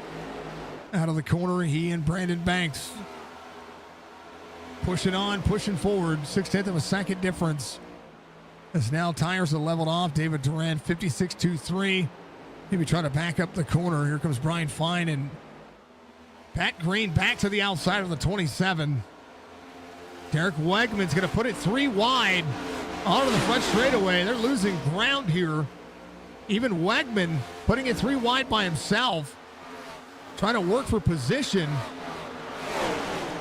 out of the corner. He and Brandon Banks pushing on, pushing forward. 0.6 of a second difference. As now tires are leveled off. David Duran 56.23. Maybe trying to back up the corner. Here comes Brian Fine and Pat Green back to the outside of the 27. Derek Wegman's going to put it 3 wide onto the front straightaway. They're losing ground here. Even Wegman putting it 3 wide by himself. Trying to work for position.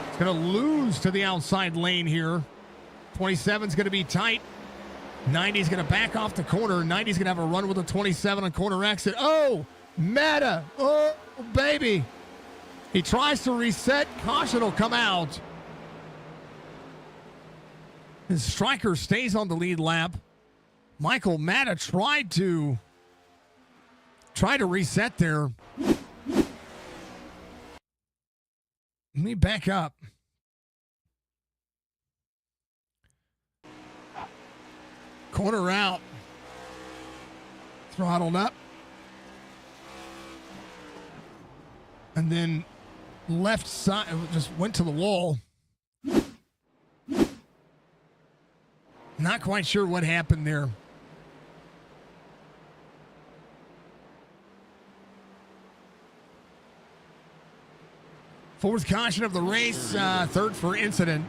It's going to lose to the outside lane here. 27's going to be tight. 90's going to back off the corner. 90's going to have a run with a 27 on corner exit. Oh, Meta. Oh, baby. He tries to reset. Caution will come out. His striker stays on the lead lap. Michael Mata tried to reset there. Let me back up. Corner out. Throttled up. And then left side just went to the wall. Not quite sure what happened there. Fourth caution of the race, third for incident.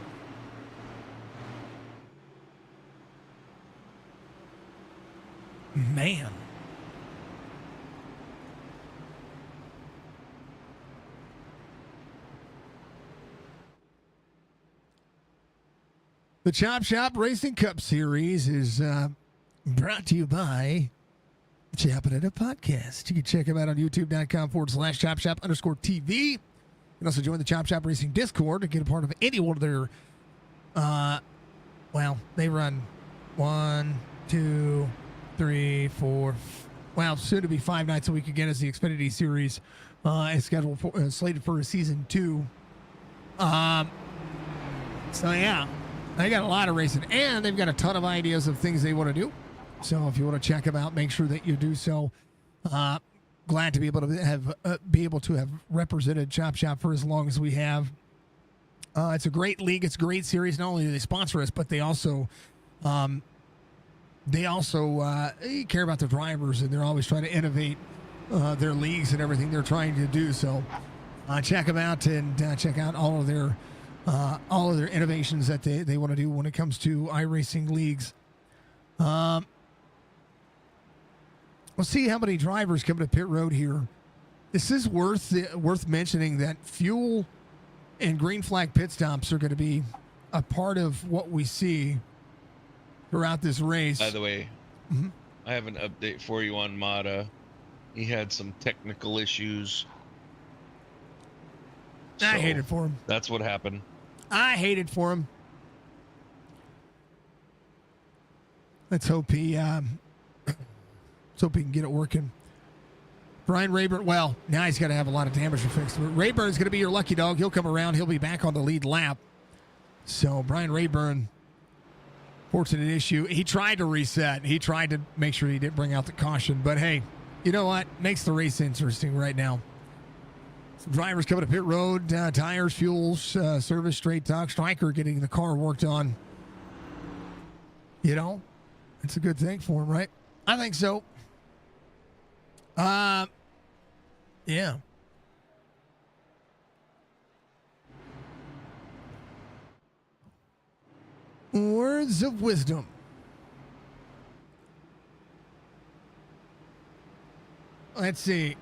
Man. The Chop Shop Racing Cup Series is brought to you by Chopping It Up Podcast. You can check them out on youtube.com/Chop Shop_TV. You can also join the Chop Shop Racing Discord to get a part of any one of their, they run 1, 2, 3, 4, soon to be 5 nights a week again as the Xfinity Series is scheduled for, slated for season 2. They got a lot of racing, and they've got a ton of ideas of things they want to do. So if you want to check them out, make sure that you do so. Glad to be able to have represented Chop Shop for as long as we have. It's a great league. It's a great series. Not only do they sponsor us, but they also care about the drivers, and they're always trying to innovate their leagues and everything they're trying to do. So check them out and check out all of their innovations that they want to do when it comes to iRacing leagues. We'll see how many drivers come to pit road here. This is worth mentioning that fuel and green flag pit stops are going to be a part of what we see throughout this race. By the way, I have an update for you on Mata. He had some technical issues. I hate it for him. That's what happened. I hate it for him. Let's hope he can get it working. Brian Rayburn, now he's got to have a lot of damage to fix. Rayburn's going to be your lucky dog. He'll come around. He'll be back on the lead lap. So Brian Rayburn, fortunate issue. He tried to reset. He tried to make sure he didn't bring out the caution. But hey, you know what? Makes the race interesting right now. Some drivers coming to pit road, tires, fuels, service, straight talk. Striker getting the car worked on. You know, it's a good thing for him, right? I think so. Yeah. Words of wisdom. Let's see.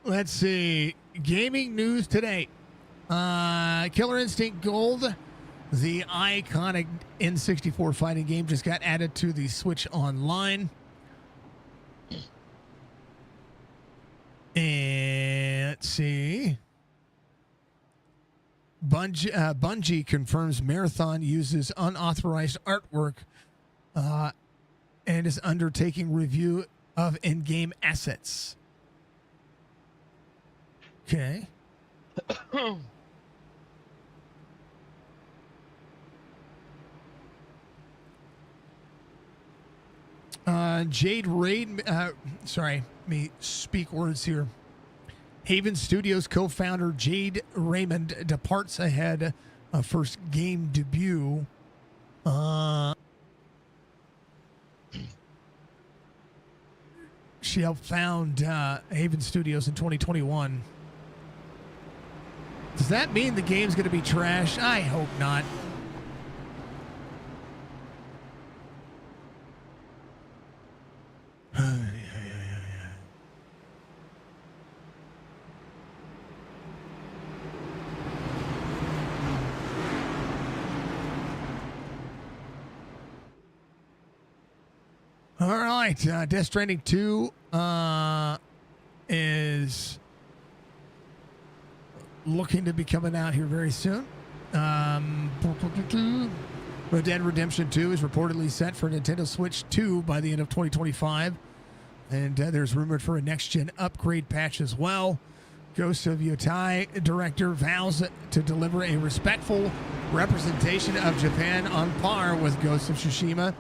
Let's see. Gaming news today. Killer Instinct Gold, the iconic N64 fighting game, just got added to the Switch Online. And let's see. Bungie confirms Marathon uses unauthorized artwork and is undertaking review of in-game assets. Okay. Jade Raid, sorry, let me speak words here. Haven Studios co-founder Jade Raymond departs ahead of first game debut. She helped found Haven Studios in 2021. Does that mean the game's going to be trash? I hope not. All right, Death Stranding 2 is looking to be coming out here very soon. Red Dead Redemption 2 is reportedly set for Nintendo Switch 2 by the end of 2025. And there's rumored for a next-gen upgrade patch as well. Ghost of Yotai director vows to deliver a respectful representation of Japan on par with Ghost of Tsushima.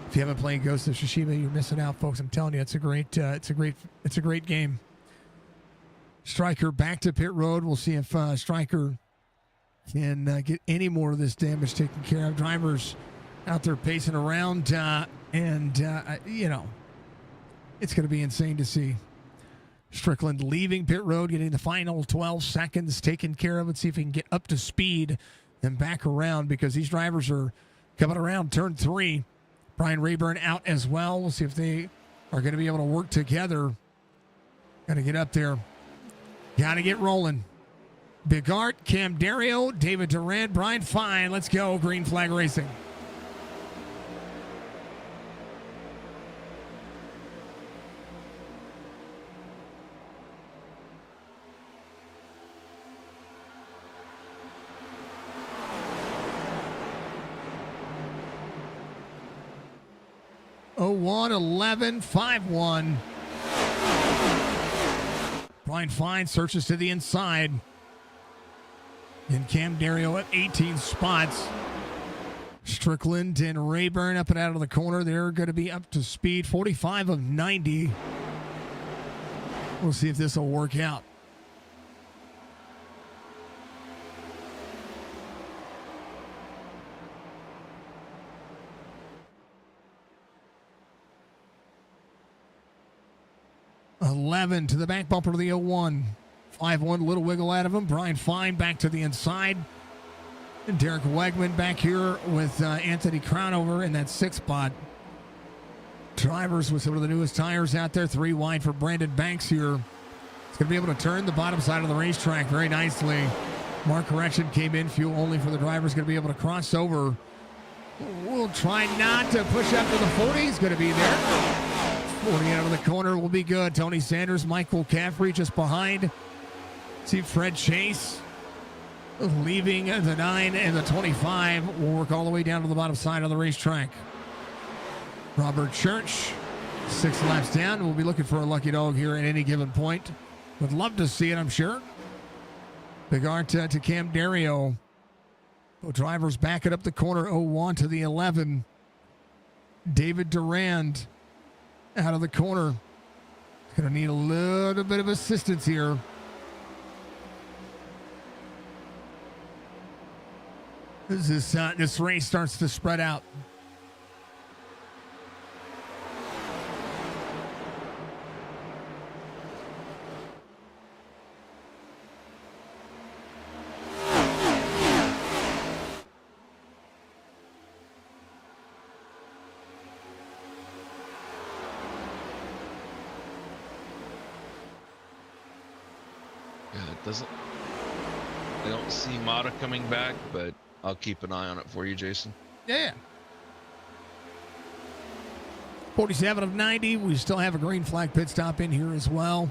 If you haven't played Ghost of Tsushima, you're missing out, folks. I'm telling you, it's a great game. Stryker back to pit road. We'll see if Stryker can get any more of this damage taken care of. Drivers out there pacing around, and it's going to be insane to see. Strickland leaving pit road, getting the final 12 seconds taken care of. Let's see if he can get up to speed and back around, because these drivers are coming around turn 3. Brian Rayburn out as well. We'll see if they are going to be able to work together. Got to get up there. Got to get rolling. Big Art, Cam Dario, David Durant, Brian Fine. Let's go. Green flag racing. Oh, 1-11, 5-1. Brian Fine searches to the inside. And Cam Dario at 18 spots. Strickland and Rayburn up and out of the corner. They're going to be up to speed. 45 of 90. We'll see if this will work out. To the back bumper of the 01. 5-1, little wiggle out of him. Brian Fine back to the inside. And Derek Wegman back here with Anthony Crownover in that 6th spot. Drivers with some of the newest tires out there. 3 wide for Brandon Banks here. He's going to be able to turn the bottom side of the racetrack very nicely. Mark Correction came in. Fuel only for the drivers. Going to be able to cross over. We'll try not to push up to the 40. He's going to be there. 40 out of the corner will be good. Tony Sanders, Michael Caffrey just behind. See Fred Chase leaving the 9 and the 25. Will work all the way down to the bottom side of the racetrack. Robert Church, 6 laps down. We'll be looking for a lucky dog here at any given point. Would love to see it, I'm sure. Big art to Cam Dario. Both drivers backing up the corner. 01 to the 11. David Durand out of the corner. Going to need a little bit of assistance here. This race starts to spread out. I don't see Mata coming back, but I'll keep an eye on it for you, Jason. Yeah. 47 of 90. We still have a green flag pit stop in here as well.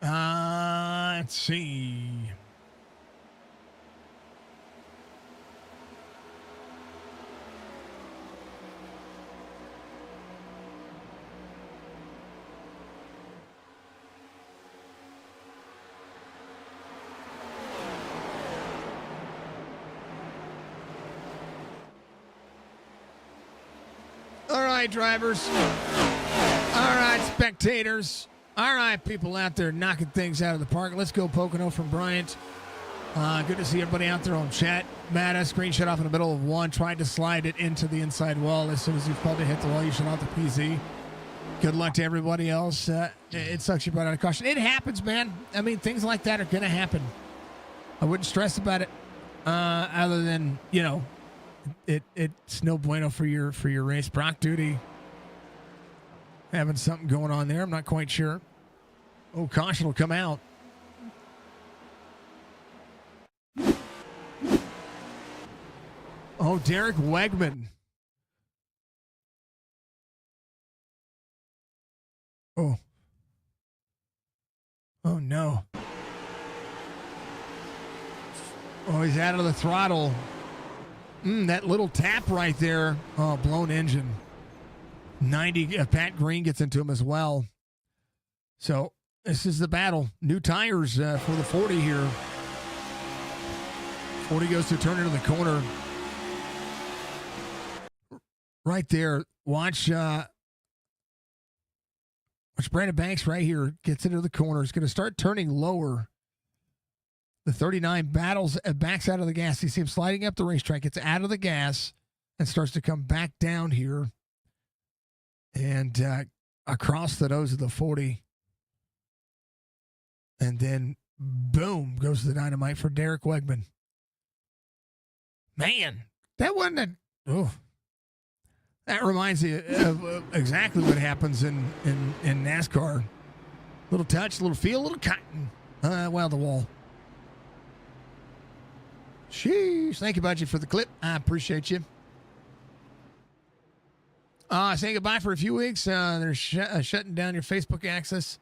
Let's see. All right, drivers. All right, spectators. All right, people out there knocking things out of the park. Let's go Pocono from Bryant. Good to see everybody out there on chat. Matt, a screenshot off in the middle of one. Tried to slide it into the inside wall. As soon as you probably hit the wall, you shut off the PZ. Good luck to everybody else. It sucks you brought out a caution. It happens, man. I mean, things like that are going to happen. I wouldn't stress about it other than, it's no bueno for your race. Brock Duty having something going on there. I'm not quite sure. Oh, caution will come out. Oh, Derek Wegman. Oh. Oh, no. Oh, he's out of the throttle. That little tap right there. Oh, blown engine. 90. Pat Green gets into him as well. So this is the battle. New tires for the 40 here. 40 goes to turn into the corner. Right there. Watch Brandon Banks right here. Gets into the corner. He's going to start turning lower. The 39 backs out of the gas. You see him sliding up the racetrack. Gets out of the gas and starts to come back down here. And across the nose of the 40. And then, boom, goes the dynamite for Derek Wegman. Man, that wasn't that reminds me of exactly what happens in NASCAR. Little touch, little feel, little cotton. The wall. Sheesh. Thank you, Budgie, for the clip. I appreciate you. Saying goodbye for a few weeks. They're shutting down your Facebook access.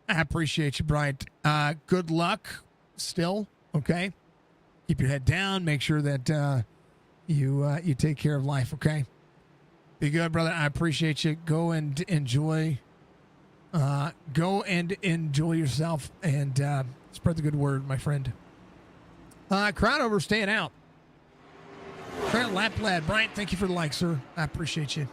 I appreciate you, Bryant. Good luck still, okay? Keep your head down. Make sure that you take care of life, okay? Be good, brother. I appreciate you. Go and enjoy. Go and enjoy yourself and spread the good word, my friend. Crowd over staying out. Trent Laplad. Bryant, thank you for the like, sir. I appreciate you.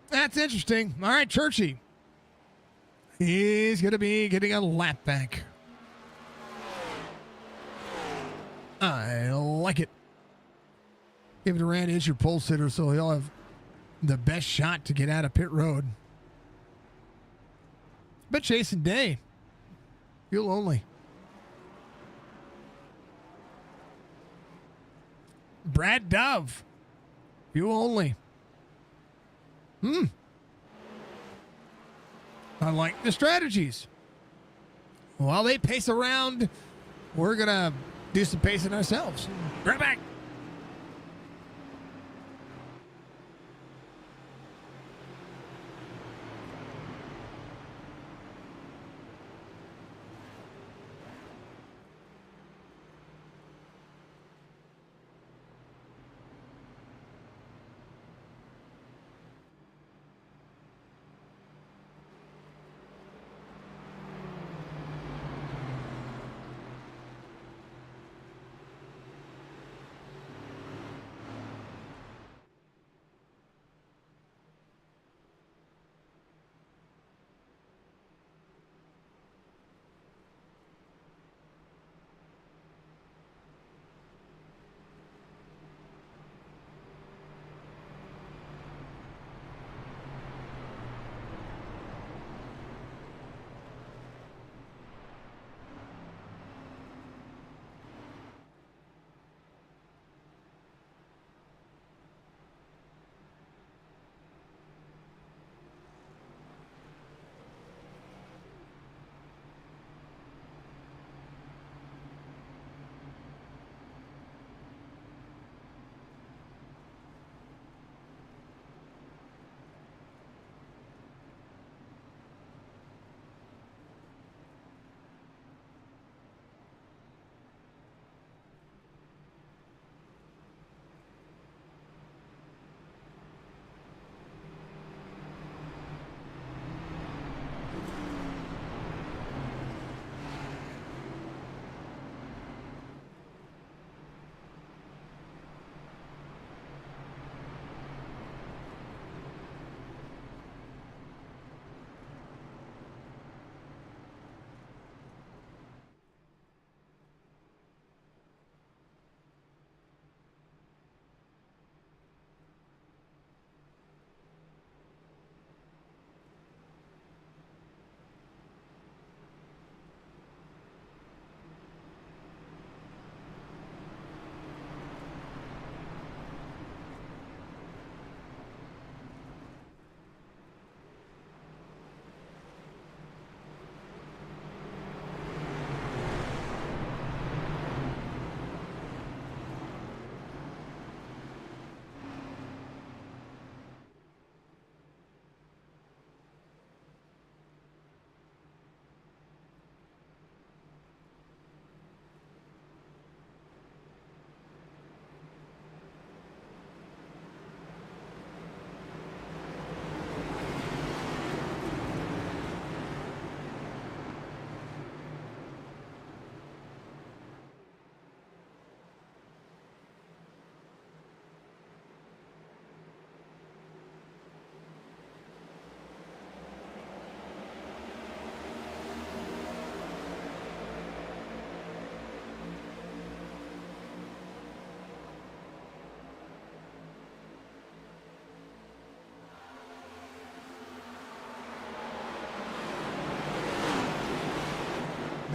That's interesting. All right, Churchy. He's going to be getting a lap back. I like it. David Durant is your pole sitter, so he'll have the best shot to get out of pit road. But Jason Day. Fuel only. Brad Dove. Fuel only. I like the strategies. While they pace around, we're going to do some pacing ourselves. Right back.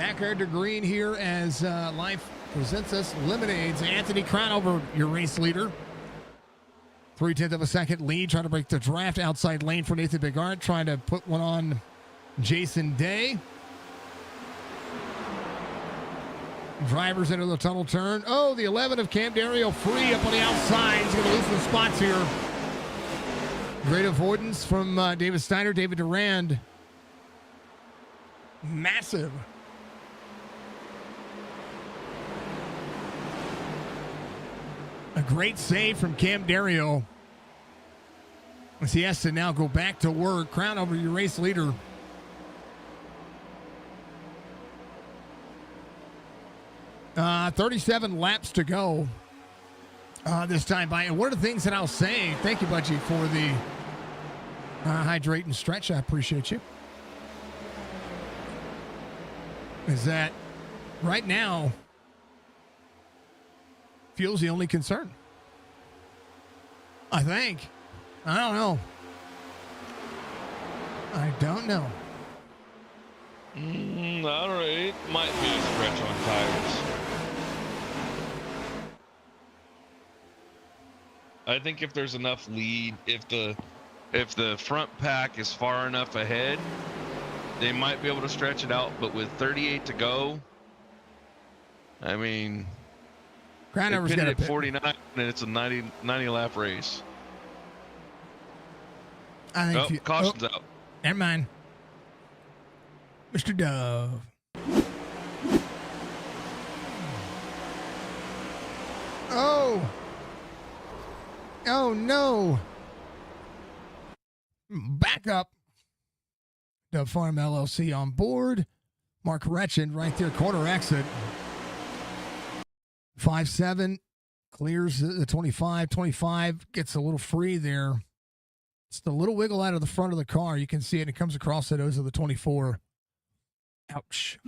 Backyard to green here as life presents us lemonades. Anthony Crownover, your race leader. 0.3 of a second lead, trying to break the draft outside lane for Nathan Bigart, trying to put one on Jason Day. Drivers into the tunnel turn. Oh, the 11 of Cam Dario free up on the outside. He's going to lose some spots here. Great avoidance from David Steiner, David Durand. Massive. A great save from Cam Dario. As he has to now go back to work. Crownover, your race leader. Uh, 37 laps to go this time by. And one of the things that I'll say, thank you, Budgie, for the hydrate and stretch. I appreciate you. Is that right now, fuel's the only concern. I think. I don't know. I don't know. All right. Might be a stretch on tires. I think if there's enough lead, if the front pack is far enough ahead, they might be able to stretch it out. But with 38 to go, I mean, Crownover's got at 49, and it's a 90 lap race. I think caution's out. Never mind. Mr. Dove. Oh. Oh, no. Back up. Dove Farm LLC on board. Mark Retchen right there, corner exit. 5-7 clears the 25. 25 gets a little free there. It's the little wiggle out of the front of the car. You can see it. It comes across the nose of the 24. Ouch.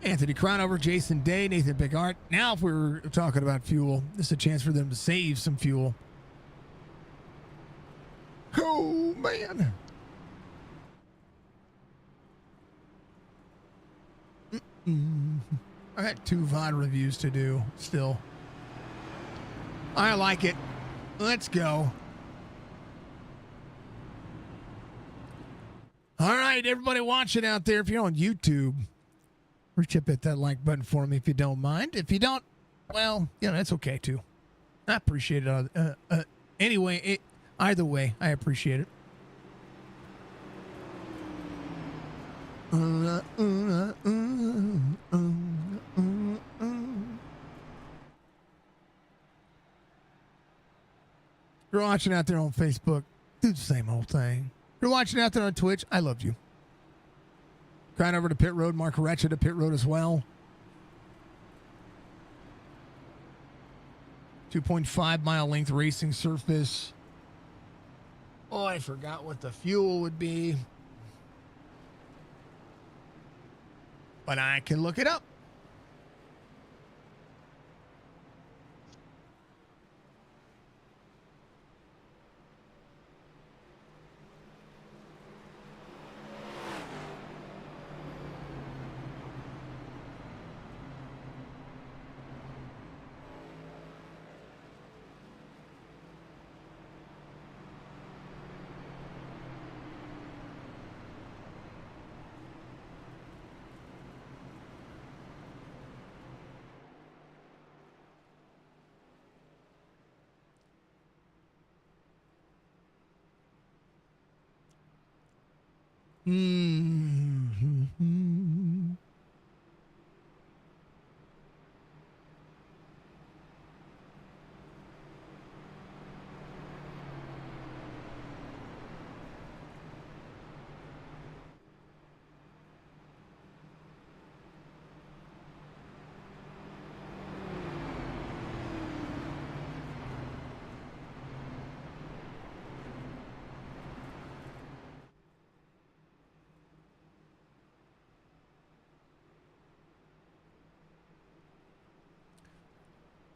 Anthony Crownover, Jason Day, Nathan Bigart. Now, if we were talking about fuel, this is a chance for them to save some fuel. Oh, man. I got 2 VOD reviews to do still. I like it. Let's go. All right, everybody watching out there, if you're on YouTube, reach up at that like button for me if you don't mind. If you don't, well, you know, that's okay too. I appreciate it. Anyway, either way, I appreciate it. If you're watching out there on Facebook, do the same old thing. If you're watching out there on Twitch, I love you. Crown over to pit road, Mark Retcha to pit road as well. 2.5 mile length racing surface. Oh, I forgot what the fuel would be. But I can look it up. Mm-hmm.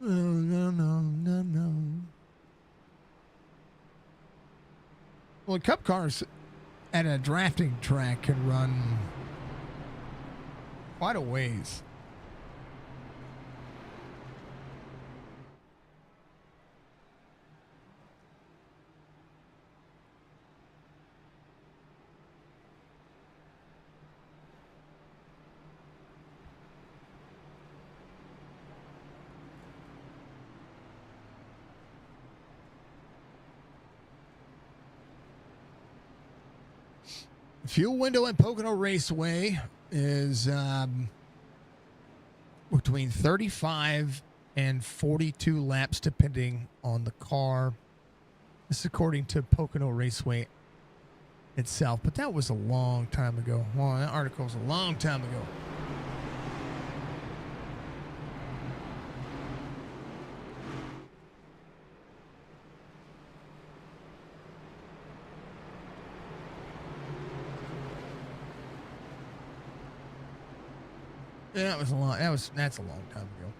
No. Well, Cup cars at a drafting track can run quite a ways. Fuel window at Pocono Raceway is between 35 and 42 laps, depending on the car. This is according to Pocono Raceway itself, but that was a long time ago. Well, that article was a long time ago. Yeah, that was a long. That's a long time ago.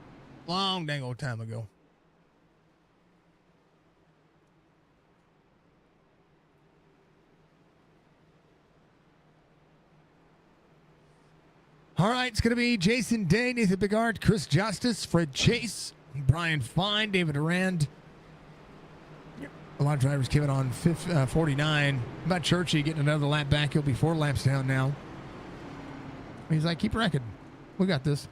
Long dang old time ago. All right, it's going to be Jason Day, Nathan Bigard, Chris Justice, Fred Chase, Brian Fine, David Arand. A lot of drivers came in on 49. About Churchy getting another lap back. He'll be 4 laps down now. He's like, keep wrecking. We got this.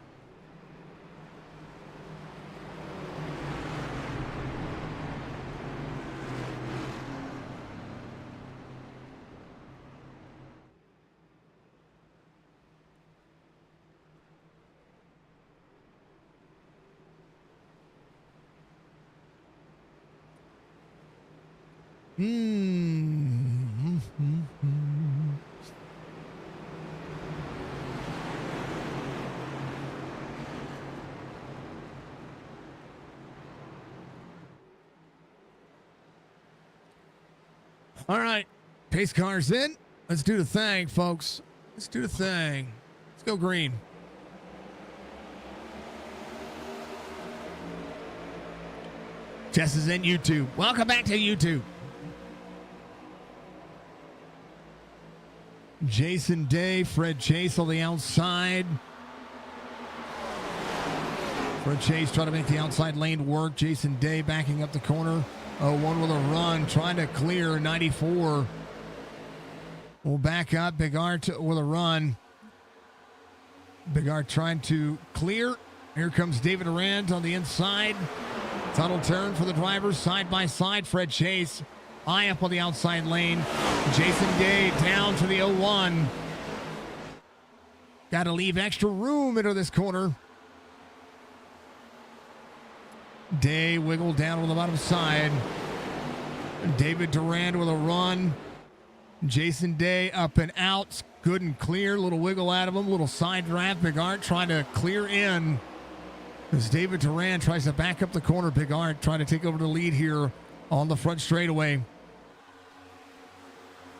All right, pace car's in. Let's do the thing, folks. Let's do the thing. Let's go green. Jess is in YouTube. Welcome back to YouTube. Jason Day, Fred Chase on the outside. Fred Chase trying to make the outside lane work. Jason Day backing up the corner. One with a run, trying to clear 94. We'll back up. Bigart with a run. Bigart trying to clear. Here comes David Arand on the inside. Tunnel turn for the drivers, side by side. Fred Chase, eye up on the outside lane. Jason Day down to the 01. Got to leave extra room into this corner. Day wiggled down on the bottom side. David Durand with a run. Jason Day up and out. Good and clear. Little wiggle out of him. Little side draft. Bigart trying to clear in. As David Durand tries to back up the corner. Bigart trying to take over the lead here on the front straightaway.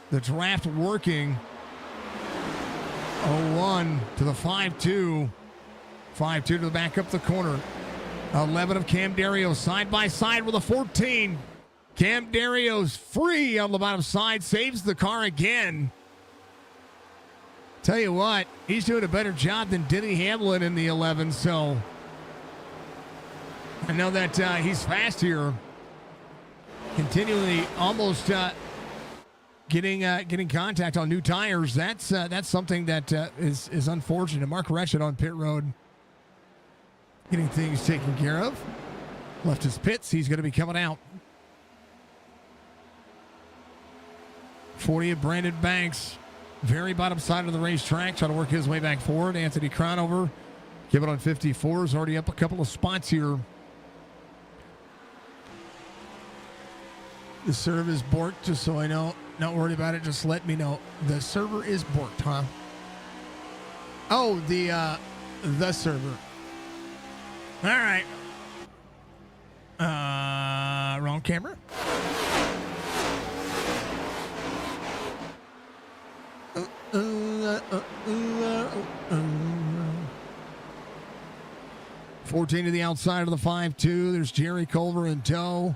The draft working. 01 to the 5-2. 5-2 to the back up the corner. 11 of Cam Dario side by side with a 14. Cam Dario's free on the bottom side. Saves the car again. Tell you what, he's doing a better job than Denny Hamlin in the 11. So I know that he's fast here. Continually almost getting contact on new tires. That's something that is unfortunate. Mark Retchett on pit road, getting things taken care of. Left his pits. He's going to be coming out. 40 of Brandon Banks. Very bottom side of the racetrack. Trying to work his way back forward. Anthony Cronover. Give it on 54. Is already up a couple of spots here. The serve is borked, just so I know. Not worried about it. Just let me know. The server is borked, huh? Oh, the server. All right. Wrong camera. $14 to the outside of the 5-2. There's Jerry Culver in tow.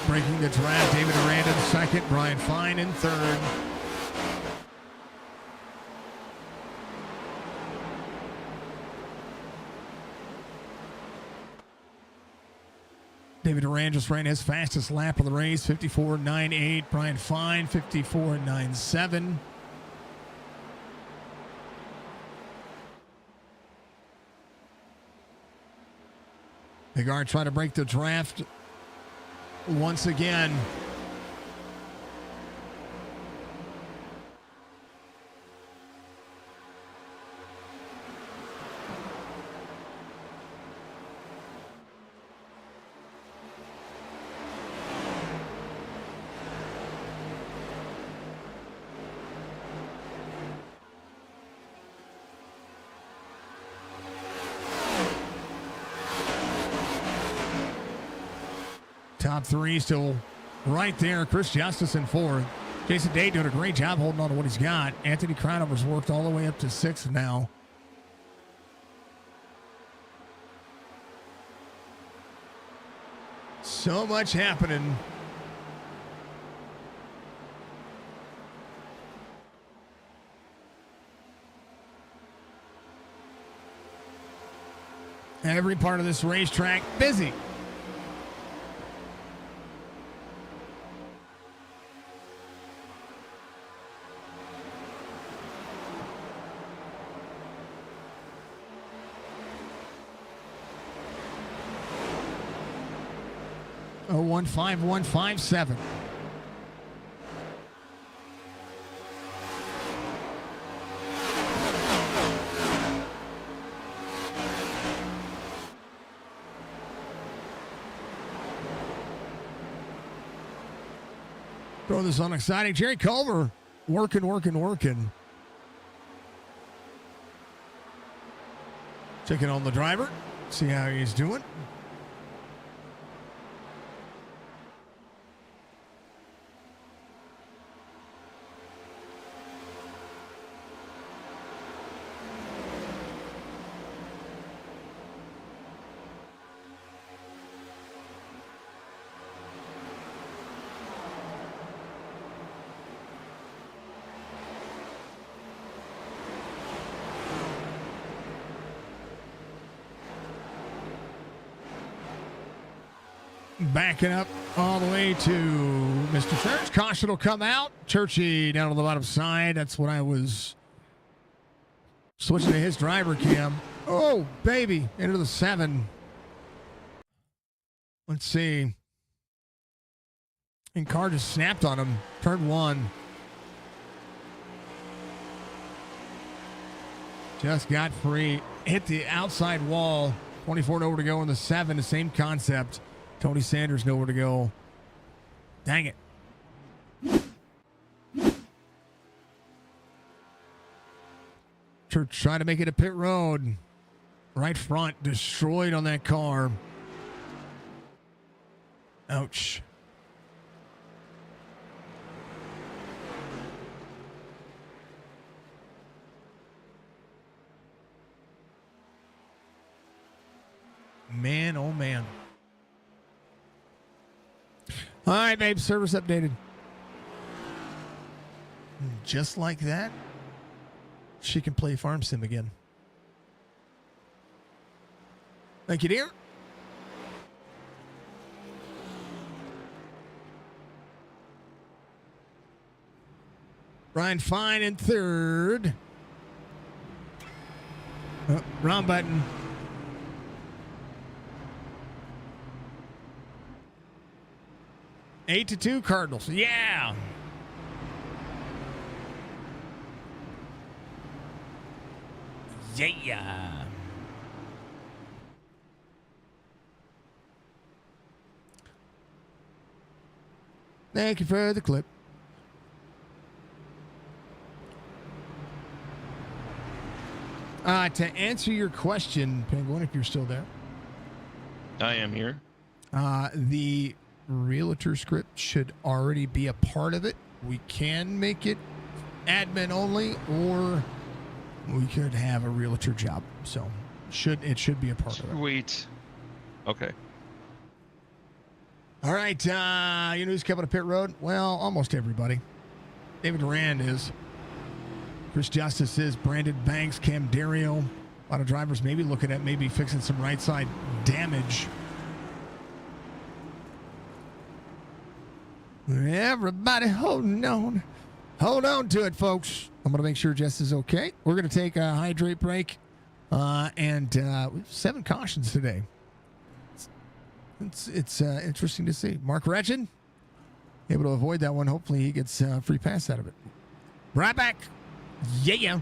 Breaking the draft, David Aranda in second, Brian Fine in third. David Duran just ran his fastest lap of the race, 54.98. Brian Fine, 54.97. Bigard trying to break the draft once again. Top three still right there. Chris Justice in fourth. Jason Day doing a great job holding on to what he's got. Anthony Crownover's worked all the way up to sixth now. So much happening. Every part of this racetrack busy. Oh, 15157. Throw this on exciting. Jerry Culver working. Checking on the driver. See how he's doing. Backing up all the way to Mr. Church. Caution will come out. Churchy down on the bottom side. That's what I was switching to his driver cam. Oh, baby. Into the 7. Let's see. And car just snapped on him. Turn 1. Just got free. Hit the outside wall. 24 nowhere to go in the 7. The same concept. Tony Sanders nowhere to go. Dang it. Church trying to make it a pit road. Right front destroyed on that car. Ouch. Man, oh man. All right, babe. Service updated. Just like that, she can play Farm Sim again. Thank you, dear. Brian Fine in third. Oh, wrong button. 8-2 Cardinals. Yeah. Yeah. Thank you for the clip. To answer your question, Penguin, if you're still there. I am here. The realtor script should already be a part of it. We can make it admin only, or we could have a realtor job. So it should be a part of it. Sweet. Okay. All right, you know who's coming to pit road? Well, almost everybody. David Duran is. Chris Justice is. Brandon Banks, Cam Dario. A lot of drivers maybe looking at maybe fixing some right side damage. Everybody holding on. Hold on to it, folks. I'm going to make sure Jess is okay. We're going to take a hydrate break. And we have 7 cautions today. It's interesting to see. Mark Wretched, able to avoid that one. Hopefully he gets a free pass out of it. Right back. Yeah.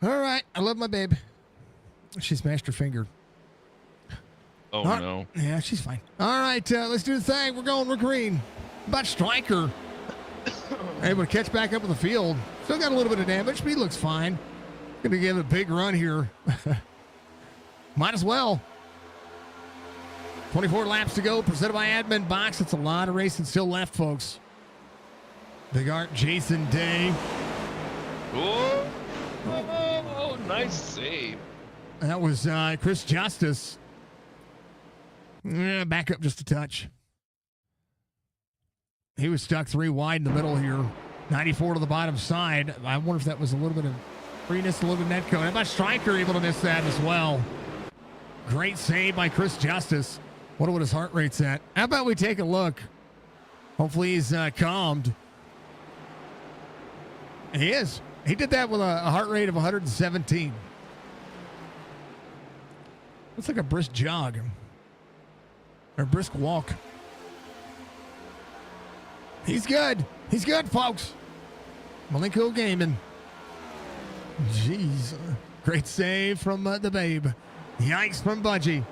All right. I love my babe. She smashed her finger. Oh, no. Yeah, she's fine. All right. Let's do the thing. We're green. About Stryker. Able to catch back up with the field. Still got a little bit of damage, but he looks fine. Going to give it a big run here. Might as well. 24 laps to go, presented by Admin Box. It's a lot of racing still left, folks. Big Art, Jason Day. Oh, nice save. That was Chris Justice. Back up just a touch. He was stuck 3 wide in the middle here. 94 to the bottom side. I wonder if that was a little bit of freeness, a little bit of netcode. How about Stryker able to miss that as well? Great save by Chris Justice. Wonder what his heart rate's at. How about we take a look? Hopefully he's calmed. He is. He did that with a heart rate of 117. Looks like a brisk jog. or brisk walk. He's good. He's good, folks. Malenko Gaming. Jeez. Great save from the babe. Yikes from Budgie.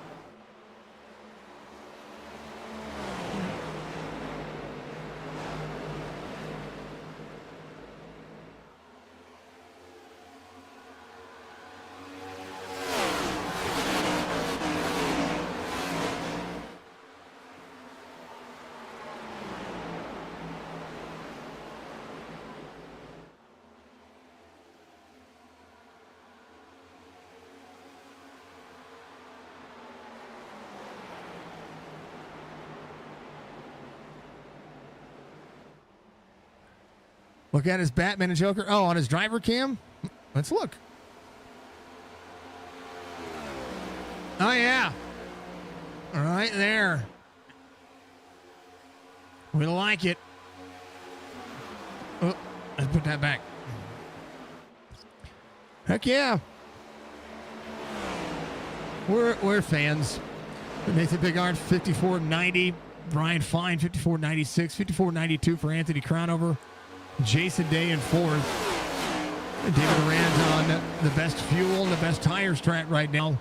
Look at his Batman and Joker. Oh, on his driver cam? Let's look. Oh, yeah. Right there. We like it. Oh, let's put that back. Heck yeah. We're fans. Nathan Bigard, 54.90. Brian Fine, 54.96. 54.92 for Anthony Crownover. Jason Day in fourth. David Durant on the best fuel and the best tire strat right now.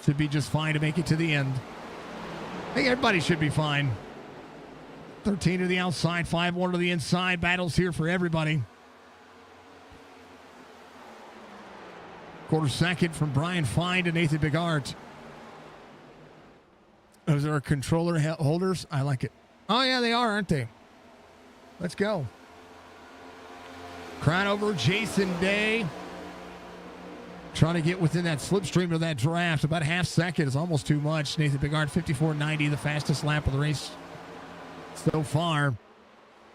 Should be just fine to make it to the end. I think everybody should be fine. 13 to the outside, 5-1 to the inside. Battles here for everybody. Quarter second from Brian Fine to Nathan Bigart. Those are controller holders. I like it. Oh, yeah, they are, aren't they? Let's go. Crownover, Jason Day. Trying to get within that slipstream of that draft. About a half second is almost too much. Nathan Bigard, 54.90, the fastest lap of the race so far.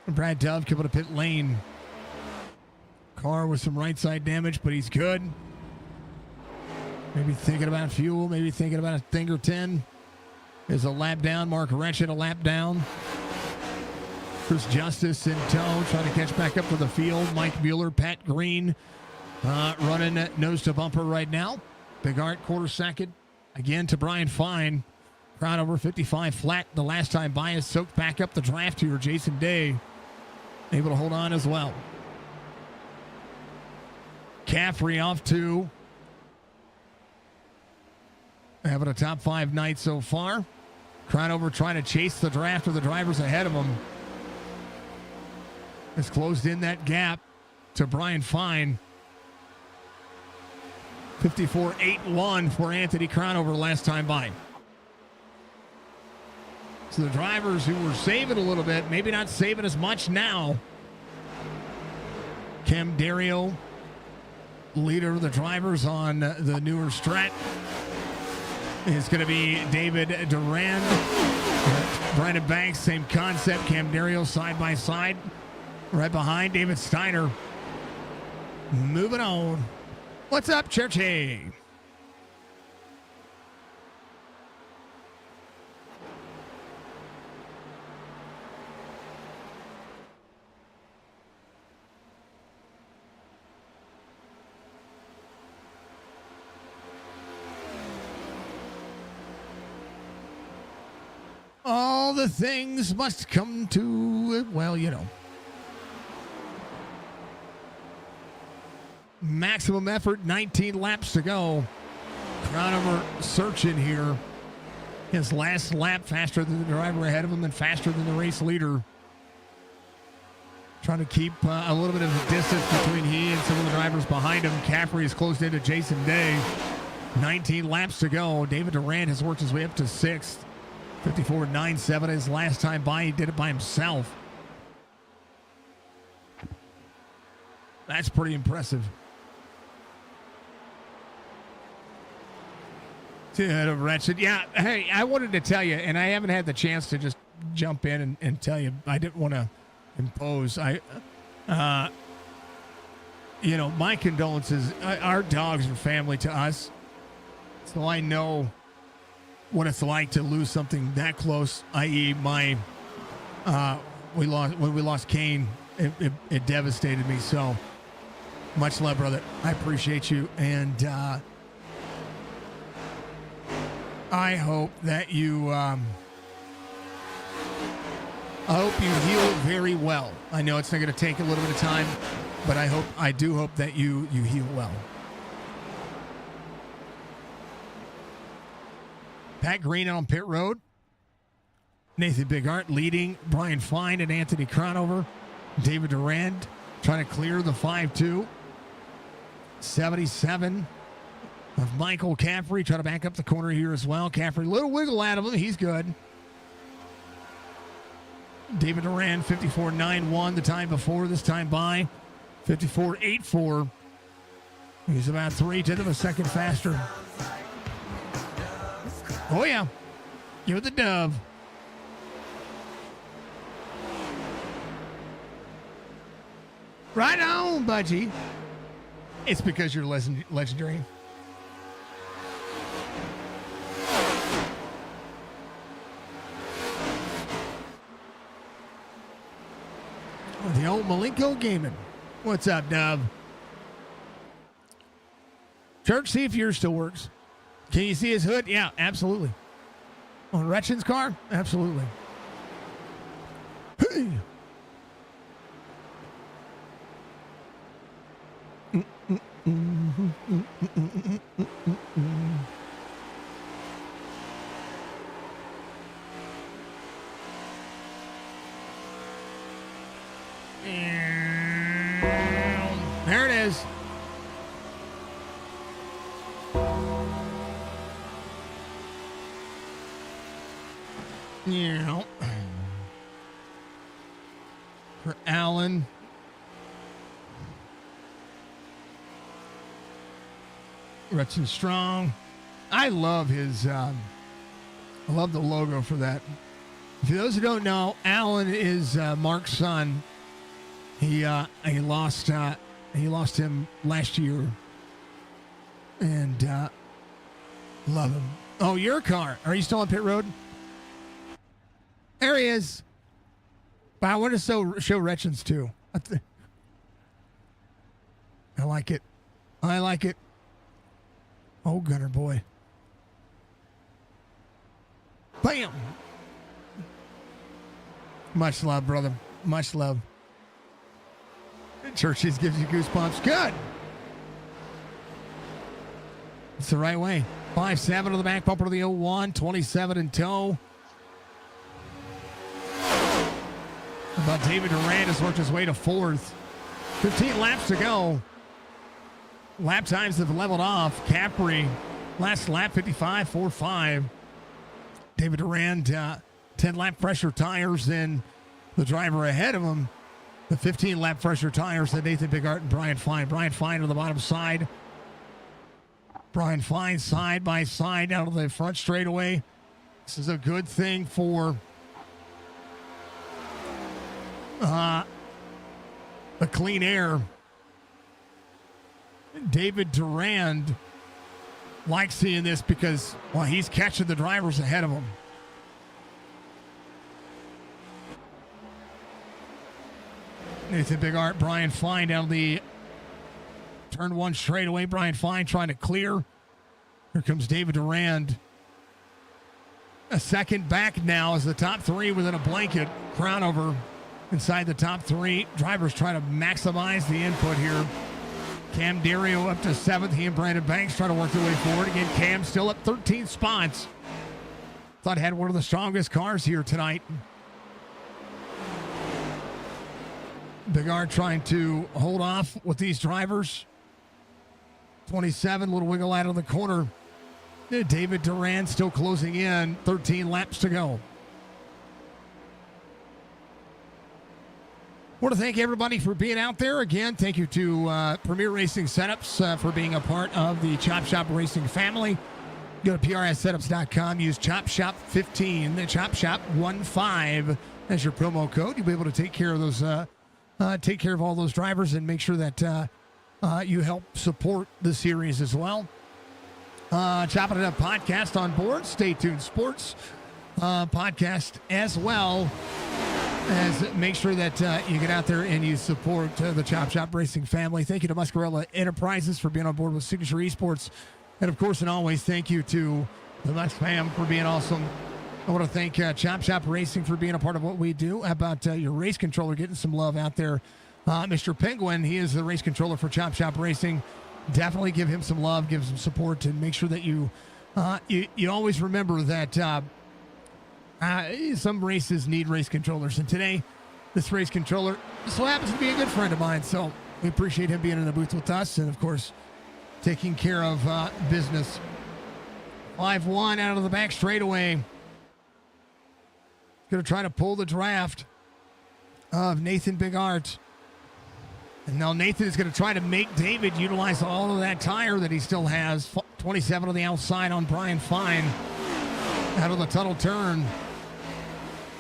Brad Dove coming to pit lane. Car with some right side damage, but he's good. Maybe thinking about fuel, maybe thinking about a thing or 10. There's a lap down. Mark Wretched, a lap down. Chris Justice in tow, trying to catch back up to the field. Mike Mueller, Pat Green running nose to bumper right now. Bigart, quarter second. Again to Brian Fine. Crowd over 55 flat. The last time bias soaked back up the draft here. Jason Day able to hold on as well. Caffrey off two. Having a top 5 night so far. Crownover trying to chase the draft of the drivers ahead of him. Has closed in that gap to Brian Fine. 54.81 for Anthony Crownover last time by. So the drivers who were saving a little bit, maybe not saving as much now. Cam Dario, leader of the drivers on the newer Strat, is going to be David Duran. Brandon Banks, same concept. Cam Dario side by side. Right behind David Steiner. Moving on. What's up, Churchy? All the things must come to, well, you know. Maximum effort, 19 laps to go. Crownover searching here. His last lap faster than the driver ahead of him and faster than the race leader. Trying to keep a little bit of a distance between he and some of the drivers behind him. Caffrey is closed into Jason Day. 19 laps to go. David Durant has worked his way up to 6th. 54.97 his last time by. He did it by himself. That's pretty impressive. Wretched. Yeah, hey, I wanted to tell you, and I haven't had the chance to just jump in and tell you. I didn't want to impose. My condolences. Our dogs are family to us, so I know what it's like to lose something that close. I.e., when we lost Kane, it devastated me. So much love, brother. I appreciate you, and I hope that you I hope you heal very well. I know it's not going to take a little bit of time, but I do hope that you heal well. Pat Green out on pit road. Nathan Bigart leading Brian Fine and Anthony Cronover. David Durand trying to clear the 5-2. 77 of Michael Caffrey trying to back up the corner here as well. Caffrey, little wiggle out of him. He's good. David Durand, 54.91 the time before, this time by 54.84. He's about 0.3 of a second faster. Oh, yeah. Give it the dove. Right on, Budgie. It's because you're legendary. The old Malenko Gaming. What's up, Dub? Church, see if yours still works. Can you see his hood? Yeah, absolutely. On Retchin's car? Absolutely. Hey. There it is. Yeah. For Allen. Retson Strong. I love his I love the logo for that. For those who don't know, Allen is Mark's son. He lost him last year. And love him. Oh, your car. Are you still on pit road? There he is. But I want to show Retchins too. I like it. I like it. Oh, Gunner boy. Bam. Much love, brother. Much love. Churches gives you goosebumps. Good. It's the right way. 5-7 on the back bumper to the 01. 27 in tow. About David Durand has worked his way to fourth. 15 laps to go. Lap times have leveled off. Capri, last lap, 55.45. David Durand, 10-lap fresher tires than the driver ahead of him. The 15-lap fresher tires than Nathan Bigart and Brian Fine. Brian Fine on the bottom side. Brian Fine side by side out of the front straightaway. This is a good thing for the clean air. David Durand likes seeing this because, well, he's catching the drivers ahead of him. Nathan Bigart, Brian Fine down the turn one straightaway. Brian Fine trying to clear. Here comes David Durand. A second back now as the top three within a blanket. Cronover inside the top three. Drivers trying to maximize the input here. Cam Dario up to 7th. He and Brandon Banks trying to work their way forward. Again, Cam still up 13 spots. Thought had one of the strongest cars here tonight. Bigard trying to hold off with these drivers. 27, little wiggle out of the corner. David Durand still closing in. 13 laps to go. Want to thank everybody for being out there. Again, thank you to Premier Racing Setups for being a part of the Chop Shop Racing family. Go to PRSSetups.com. Use Chop Shop 15, the Chop Shop 15 as your promo code. You'll be able to take care of those, take care of all those drivers and make sure that you help support the series as well. Chopping It Up podcast on board. Stay tuned sports podcast as well. As make sure that you get out there and you support the Chop Shop Racing family. Thank you to Muscarella Enterprises for being on board with Signature Esports. And, of course, and always, thank you to the Musk fam for being awesome. I want to thank Chop Shop Racing for being a part of what we do. How about your race controller getting some love out there? Mr. Penguin, he is the race controller for Chop Shop Racing. Definitely give him some love, give him support, and make sure that you always remember that some races need race controllers. And today, this race controller so happens to be a good friend of mine. So we appreciate him being in the booth with us and, of course, taking care of business. 5-1 out of the back straightaway. Going to try to pull the draft of Nathan Bigart. And now Nathan is going to try to make David utilize all of that tire that he still has. 27 on the outside on Brian Fine. Out of the tunnel turn.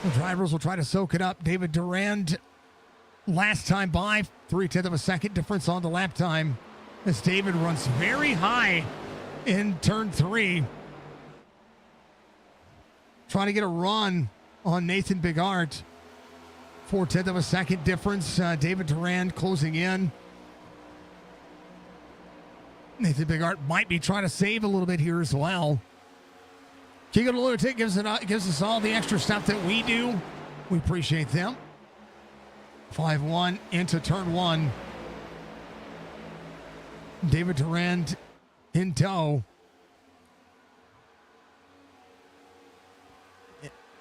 The drivers will try to soak it up. David Durand, last time by, 0.3 of a second difference on the lap time. As David runs very high in turn 3. Trying to get a run on Nathan Bigart. 0.4 of a second difference. David Durand closing in. Nathan Bigart might be trying to save a little bit here as well. King of the Lunatic gives us all the extra stuff that we do. We appreciate them. 5-1 into turn 1. David Durand in tow.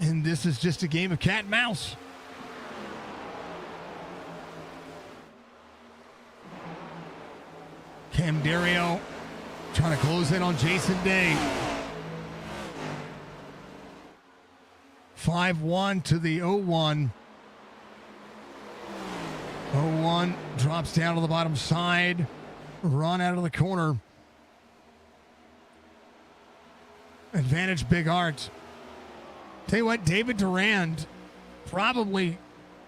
And this is just a game of cat and mouse. Cam Dario trying to close in on Jason Day. 5-1 to the 0-1. 0-1 drops down to the bottom side. Run out of the corner. Advantage Bigart. Tell you what, David Durand probably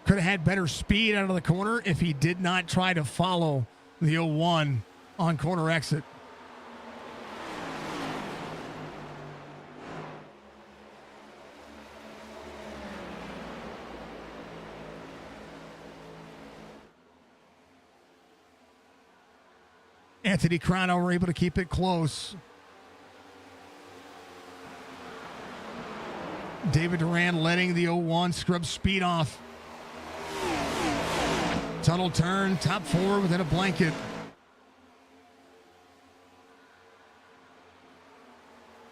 could have had better speed out of the corner if he did not try to follow the 0-1 on corner exit. Anthony Crano were able to keep it close. David Durand letting the 0-1 scrub speed off. Tunnel turn, top 4 within a blanket.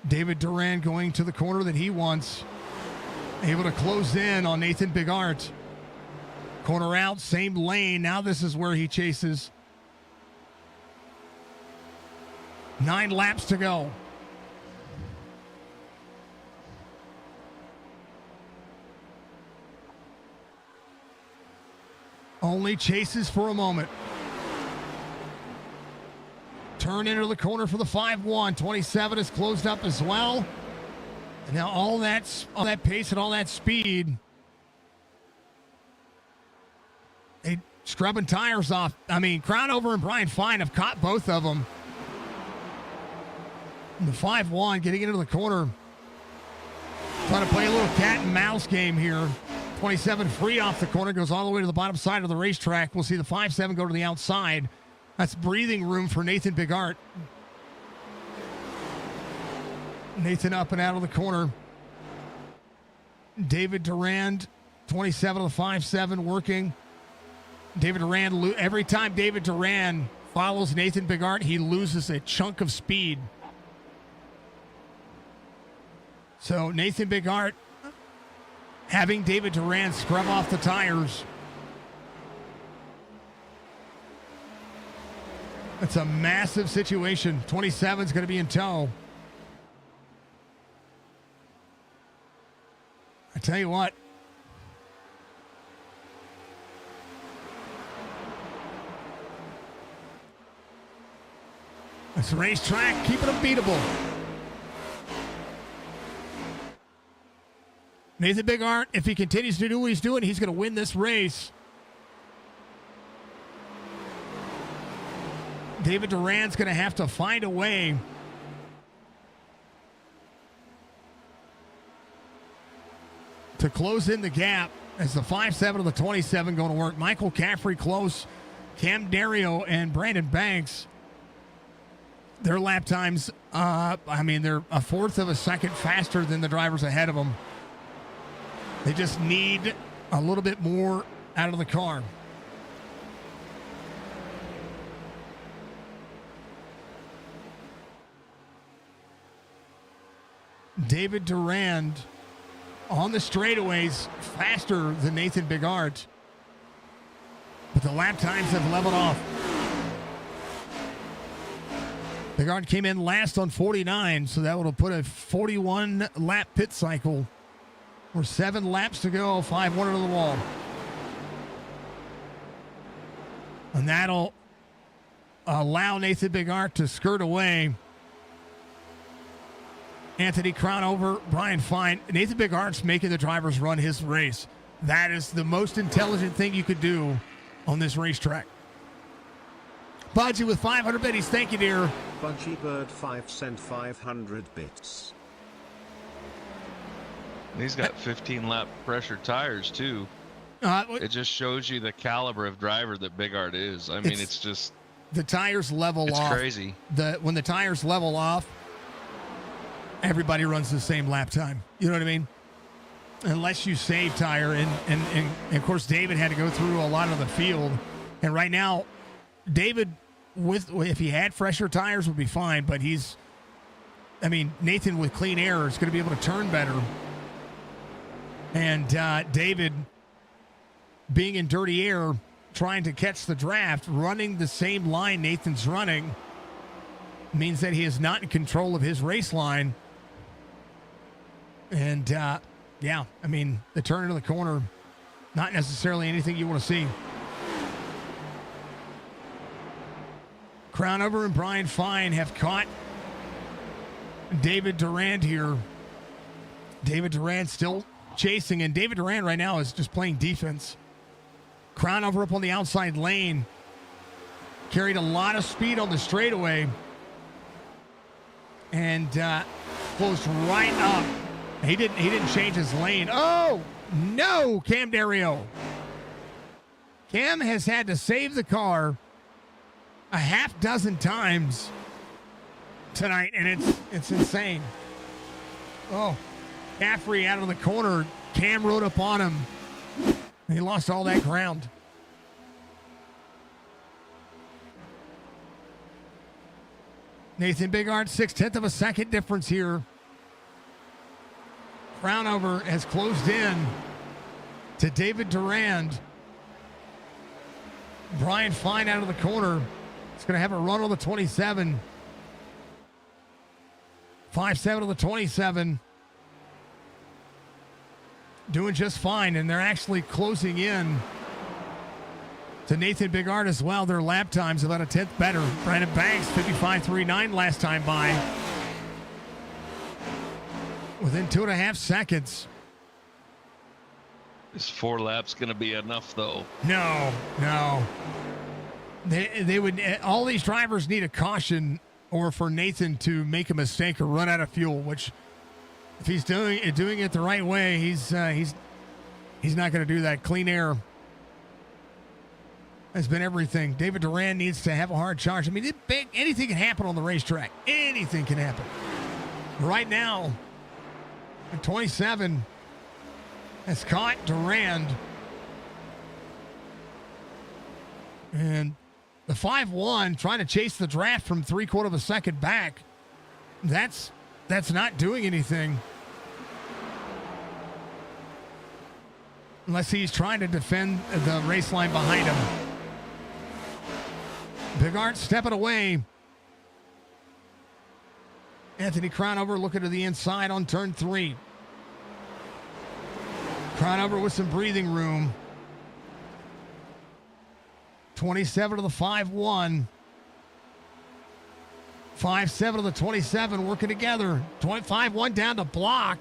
David Durand going to the corner that he wants. Able to close in on Nathan Bigart. Corner out, same lane. Now this is where he chases. 9 laps to go. Only chases for a moment. Turn into the corner for the 5-1. 27 is closed up as well. And now all that pace and all that speed. They scrubbing tires off. I mean, Crownover and Brian Fine have caught both of them. And the 5-1 getting into the corner. Trying to play a little cat and mouse game here. 27 free off the corner, goes all the way to the bottom side of the racetrack. We'll see the 5-7 go to the outside. That's breathing room for Nathan Bigart. Nathan up and out of the corner. David Durand, 27 of the 5-7 working. David Durand, every time David Durand follows Nathan Bigart, he loses a chunk of speed. So Nathan Bigart having David Durand scrub off the tires. It's a massive situation. 27 is going to be in tow. I tell you what. This racetrack, keep it unbeatable. Nathan Bigart, if he continues to do what he's doing, he's going to win this race. David Durand's going to have to find a way to close in the gap as the 5-7 of the 27 going to work. Michael Caffrey close. Cam Dario and Brandon Banks, their lap times, they're 1/4 of a second faster than the drivers ahead of them. They just need a little bit more out of the car. David Durand on the straightaways faster than Nathan Bigart. But the lap times have leveled off. Bigart came in last on 49, so that would have put a 41 lap pit cycle. We're 7 laps to go, 5-1 to the wall. And that'll allow Nathan Bigart to skirt away. Anthony Crownover, Brian Fine. Nathan Bigart's making the drivers run his race. That is the most intelligent thing you could do on this racetrack. Budgie with 500 biddies. Thank you, dear. Budgie Bird 5 sent 500 bits. He's got 15 lap pressure tires too. It just shows you the caliber of driver that Bigart is. I mean, it's just the tires level off. It's crazy. When the tires level off, everybody runs the same lap time. You know what I mean? Unless you save tire, and of course David had to go through a lot of the field, and right now, David, if he had fresher tires, would be fine. But Nathan with clean air is going to be able to turn better, and David, being in dirty air, trying to catch the draft, running the same line Nathan's running, means that he is not in control of his race line. And, the turn into the corner, not necessarily anything you want to see. Crownover and Brian Fine have caught David Durand here. David Durand still chasing, and David Durand right now is just playing defense. Crownover up on the outside lane. Carried a lot of speed on the straightaway. And closed right up. He didn't change his lane. Oh, no, Cam Dario. Cam has had to save the car a half dozen times tonight, and it's insane. Oh, Caffrey out of the corner. Cam rode up on him. He lost all that ground. Nathan Bigart, 0.6 of a second difference here. Crownover has closed in to David Durand. Brian Fine out of the corner. It's going to have a run on the 27. 5.7 of the 27. Doing just fine, and they're actually closing in to Nathan Bigart as well. Their lap time's about a 10th better. Brandon Banks, 55.39 last time by. Within 2.5 seconds. Is 4 laps going to be enough, though? No. They would. All these drivers need a caution, or for Nathan to make a mistake or run out of fuel, which, if he's doing it the right way, he's not going to do that. Clean air has been everything. David Durand needs to have a hard charge. I mean, anything can happen on the racetrack. Anything can happen. Right now, the 27 has caught Durand. And the 5-1 trying to chase the draft from 3/4 of a second back. That's not doing anything. Unless he's trying to defend the race line behind him. Bigart stepping away. Anthony Crownover looking to the inside on turn 3. Crownover with some breathing room. 27 to the 5-1. 5-7 to the 27 working together. 25-1 down to block.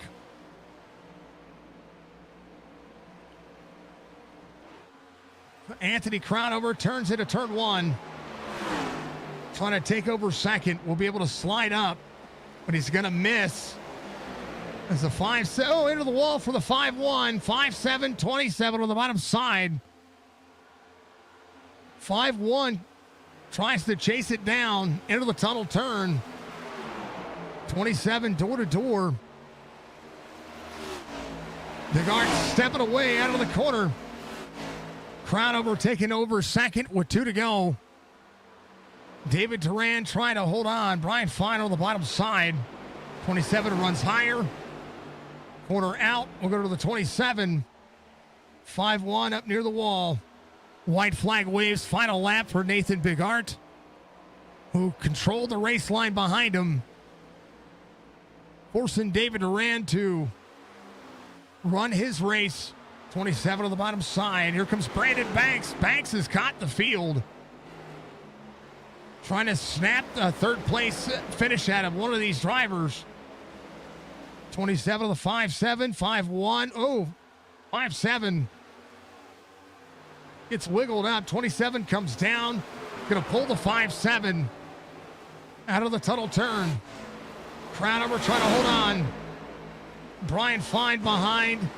Anthony Crownover turns into turn 1. Trying to take over second. Will be able to slide up, but he's going to miss. As the 5-7 into the wall for the 5-1. 5-7, 27 on the bottom side. 5-1 tries to chase it down into the tunnel turn. 27 door to door. Bigart stepping away out of the corner. Crownover taking over second with 2 to go. David Duran trying to hold on. Brian Fine on the bottom side. 27 runs higher. Corner out. We'll go to the 27. 5-1 up near the wall. White flag waves. Final lap for Nathan Bigart, who controlled the race line behind him, forcing David Duran to run his race. 27 on the bottom side. Here comes Brandon Banks. Banks has caught the field, trying to snap a third place finish out of one of these drivers. 27 of the 5-7, 5-1. Oh, 5-7 gets wiggled up. 27 comes down. Going to pull the 5-7 out of the tunnel turn. Crownover trying to hold on. Brian Fine behind.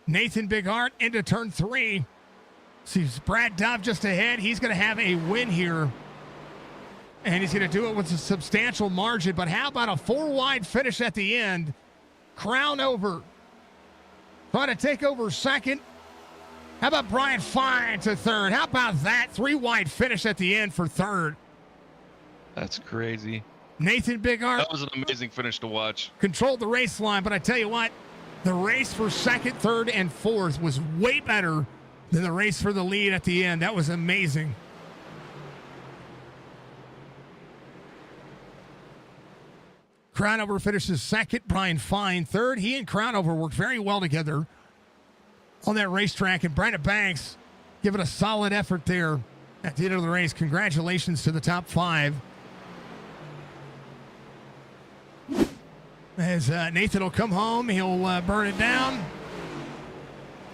Nathan Bigart into turn 3. Sees Brad Dove just ahead. He's going to have a win here, and he's going to do it with a substantial margin. But how about a 4-wide finish at the end? Crownover trying to take over second. How about Brian Fine to third? How about that 3-wide finish at the end for third? That's crazy. Nathan Bigart. That was an amazing finish to watch. Controlled the race line, but I tell you what, the race for second, third, and fourth was way better than the race for the lead at the end. That was amazing. Crownover finishes second. Brian Fine third. He and Crownover worked very well together on that racetrack, and Brandon Banks giving a solid effort there at the end of the race. Congratulations to the top 5. As Nathan will come home, he'll burn it down.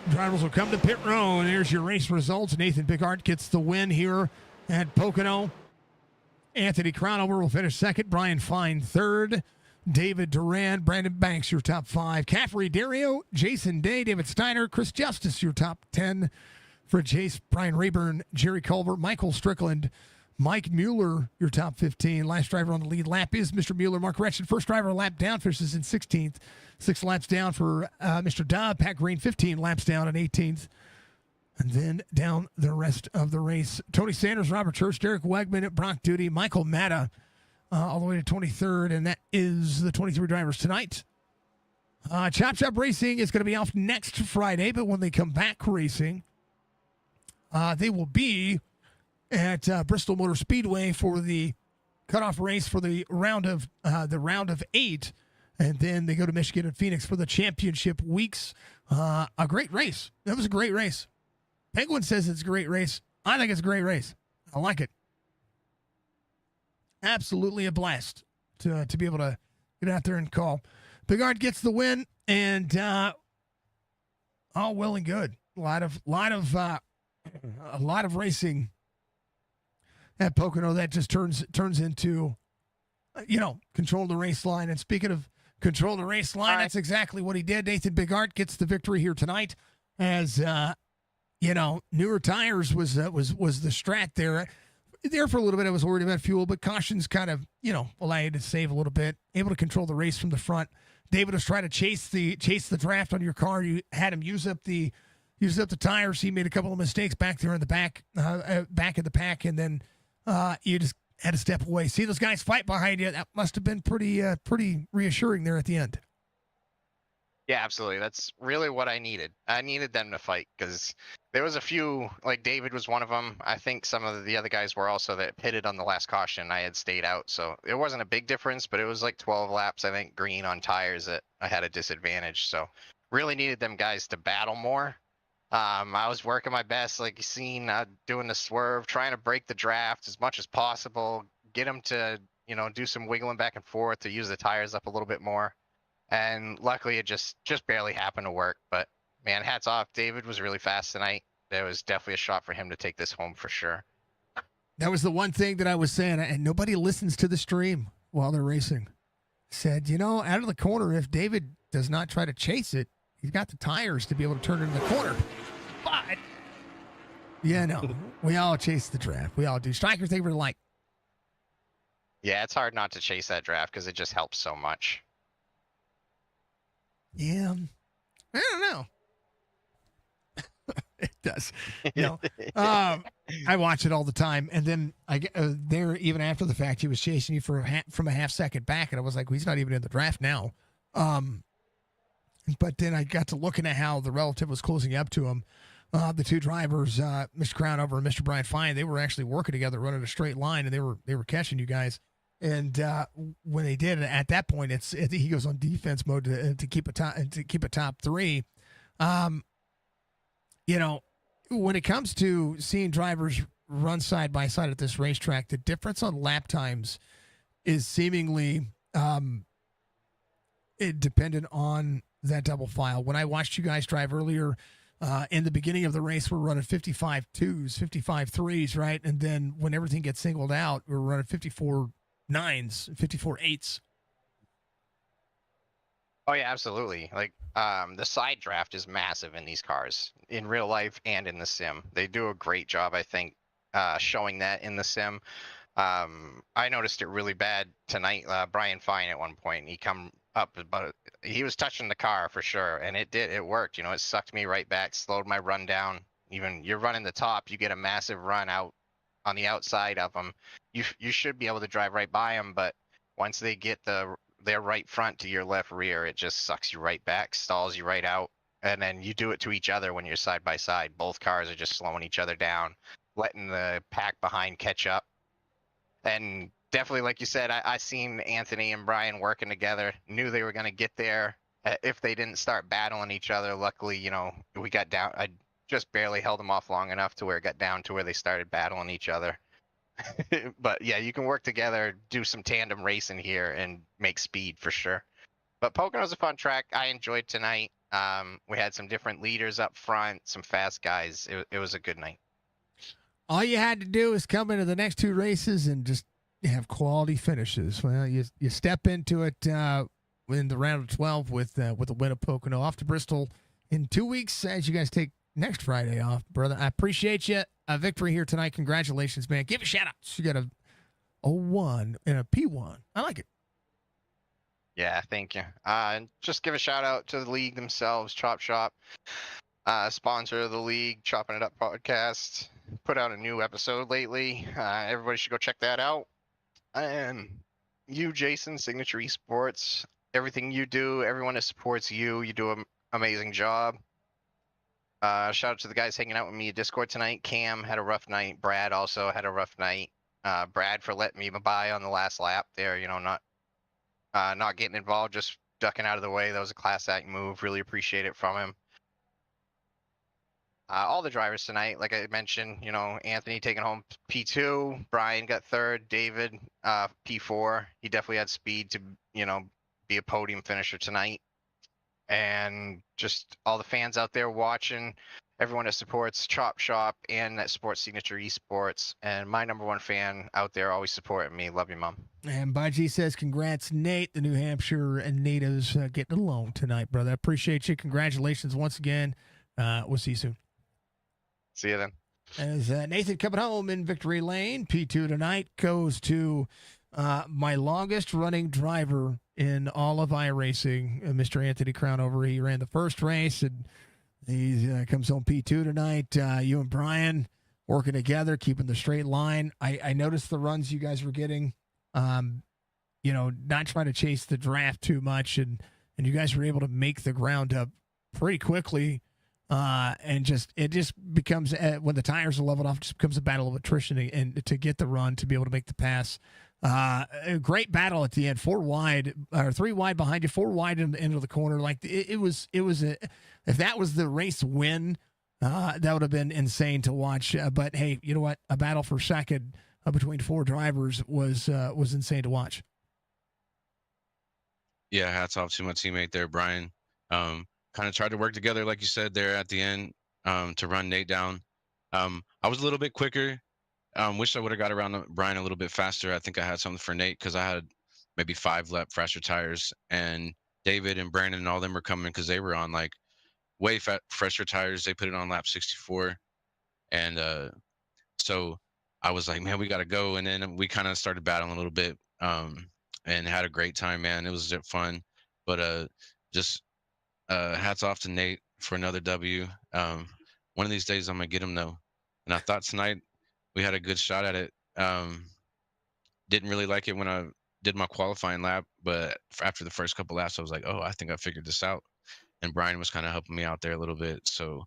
Drivers will come to pit road. There's your race results. Nathan Bigart gets the win here at Pocono. Anthony Crownover will finish second. Brian Fine third. David Duran, Brandon Banks, your top 5. Caffrey Dario, Jason Day, David Steiner, Chris Justice, your top 10. Fred Chase, Brian Rayburn, Jerry Culver, Michael Strickland, Mike Mueller, your top 15. Last driver on the lead lap is Mr. Mueller. Mark Retchen, first driver a lap down, finishes in 16th. 6 laps down for Mr. Dobb. Pat Green, 15 laps down in 18th. And then down the rest of the race. Tony Sanders, Robert Church, Derek Wegman, Brock Duty, Michael Matta, all the way to 23rd. And that is the 23 drivers tonight. Chop Chop Racing is going to be off next Friday, but when they come back racing, they will be at Bristol Motor Speedway for the cutoff race for the round of 8, and then they go to Michigan and Phoenix for the championship weeks. A great race. That was a great race. Penguin says it's a great race. I think it's a great race. I like it. Absolutely a blast to be able to get out there and call. Bigart gets the win, and all well and good. A lot of racing at Pocono that just turns into, control the race line. And speaking of control the race line, that's exactly what he did. Nathan Bigart gets the victory here tonight, as newer tires was the strat there. There for a little bit, I was worried about fuel, but cautions kind of allow you to save a little bit. Able to control the race from the front. David was trying to chase the draft on your car. You had him use up the tires. He made a couple of mistakes back there in the back of the pack, and then you just had to step away. See those guys fight behind you. That must have been pretty reassuring there at the end. Yeah, absolutely. That's really what I needed. I needed them to fight, because there was a few, like David was one of them. I think some of the other guys were also that pitted on the last caution. I had stayed out, so it wasn't a big difference, but it was like 12 laps, I think, green on tires that I had a disadvantage. So really needed them guys to battle more. I was working my best, like you seen, doing the swerve, trying to break the draft as much as possible, get them to, do some wiggling back and forth to use the tires up a little bit more. And luckily it just barely happened to work. But man, hats off. David was really fast tonight. There was definitely a shot for him to take this home for sure. That was the one thing that I was saying, and nobody listens to the stream while they're racing. Said, out of the corner, if David does not try to chase it, he's got the tires to be able to turn it in the corner. But, we all chase the draft. We all do. Strikers, they were like. Yeah, it's hard not to chase that draft because it just helps so much. Yeah. I don't know. It does. I watch it all the time, and then I get there even after the fact. He was chasing you for from a half second back, and I was like, well, he's not even in the draft now. But then I got to looking at how the relative was closing up to him. The two drivers, Mr. Crownover and Mr. Brian Fine, they were actually working together, running a straight line, and they were catching you guys. And when they did, at that point, he goes on defense mode to keep a top three. When it comes to seeing drivers run side by side at this racetrack, the difference on lap times is seemingly dependent on that double file. When I watched you guys drive earlier in the beginning of the race, we're running 55 2s, 55 3s, right? And then when everything gets singled out, we're running 54 9s, 54 8s. Oh yeah, absolutely. Like the side draft is massive in these cars, in real life and in the sim. They do a great job, I think, showing that in the sim. I noticed it really bad tonight. Brian Fine at one point, he come up, but he was touching the car for sure, and it worked. It sucked me right back, slowed my run down. Even you're running the top, you get a massive run out on the outside of them. You should be able to drive right by them, but once they get their right front to your left rear, it just sucks you right back, stalls you right out, and then you do it to each other when you're side by side. Both cars are just slowing each other down, letting the pack behind catch up. And definitely, like you said, I seen Anthony and Brian working together, knew they were going to get there if they didn't start battling each other. Luckily, we got down. I just barely held them off long enough to where it got down to where they started battling each other. But yeah, you can work together, do some tandem racing here, and make speed for sure. But Pocono's a fun track. I enjoyed tonight. We had some different leaders up front, some fast guys. It was a good night. All you had to do is come into the next two races and just have quality finishes. Well, you step into it in the round of 12 with the win of Pocono. Off to Bristol in 2 weeks as you guys take next Friday off, brother. I appreciate you. A victory here tonight. Congratulations, man. Give a shout out. You got a 1 and a P1. I like it. Yeah, thank you. And just give a shout out to the league themselves, Chop Shop, sponsor of the league, Chopping It Up podcast. Put out a new episode lately. Everybody should go check that out. And you, Jason, Signature Esports, everything you do, everyone that supports you, you do an amazing job. Shout out to the guys hanging out with me at Discord tonight. Cam had a rough night. Brad also had a rough night. Brad for letting me by on the last lap there, not getting involved, just ducking out of the way. That was a class act move. Really appreciate it from him. All the drivers tonight, like I mentioned, Anthony taking home P2, Brian got third, David P4. He definitely had speed to, be a podium finisher tonight. And just all the fans out there watching, everyone that supports Chop Shop and that supports Signature Esports, and my number one fan out there always supporting me. Love you, Mom. And Baji says, congrats, Nate. The New Hampshire natives getting along tonight, brother. I appreciate you. Congratulations once again. We'll see you soon. See you then. As Nathan coming home in victory lane, P2 tonight goes to my longest running driver in all of iRacing, Mr. Anthony Crownover. He ran the first race, and he comes home P2 tonight. You and Brian working together, keeping the straight line. I noticed the runs you guys were getting, not trying to chase the draft too much, and you guys were able to make the ground up pretty quickly. And it just becomes when the tires are leveled off, it just becomes a battle of attrition and to get the run, to be able to make the pass. A great battle at the end, 4 wide or 3 wide behind you, 4 wide in the end of the corner. Like it was if that was the race win, that would have been insane to watch. But hey, you know what? A battle for second between 4 drivers was insane to watch. Yeah, hats off to my teammate there, Brian. Kind of tried to work together, like you said there at the end, to run Nate down. I was a little bit quicker. Wish I would have got around Brian a little bit faster. I think I had something for Nate because I had maybe 5 lap fresher tires, and David and Brandon and all them were coming because they were on like way fresher tires. They put it on lap 64, and so I was like, man, we got to go. And then we kind of started battling a little bit, and had a great time, man. It was fun, but just hats off to Nate for another W. One of these days I'm gonna get him though, and I thought tonight we had a good shot at it. Didn't really like it when I did my qualifying lap, but after the first couple laps, I was like, oh, I think I figured this out. And Brian was kind of helping me out there a little bit, so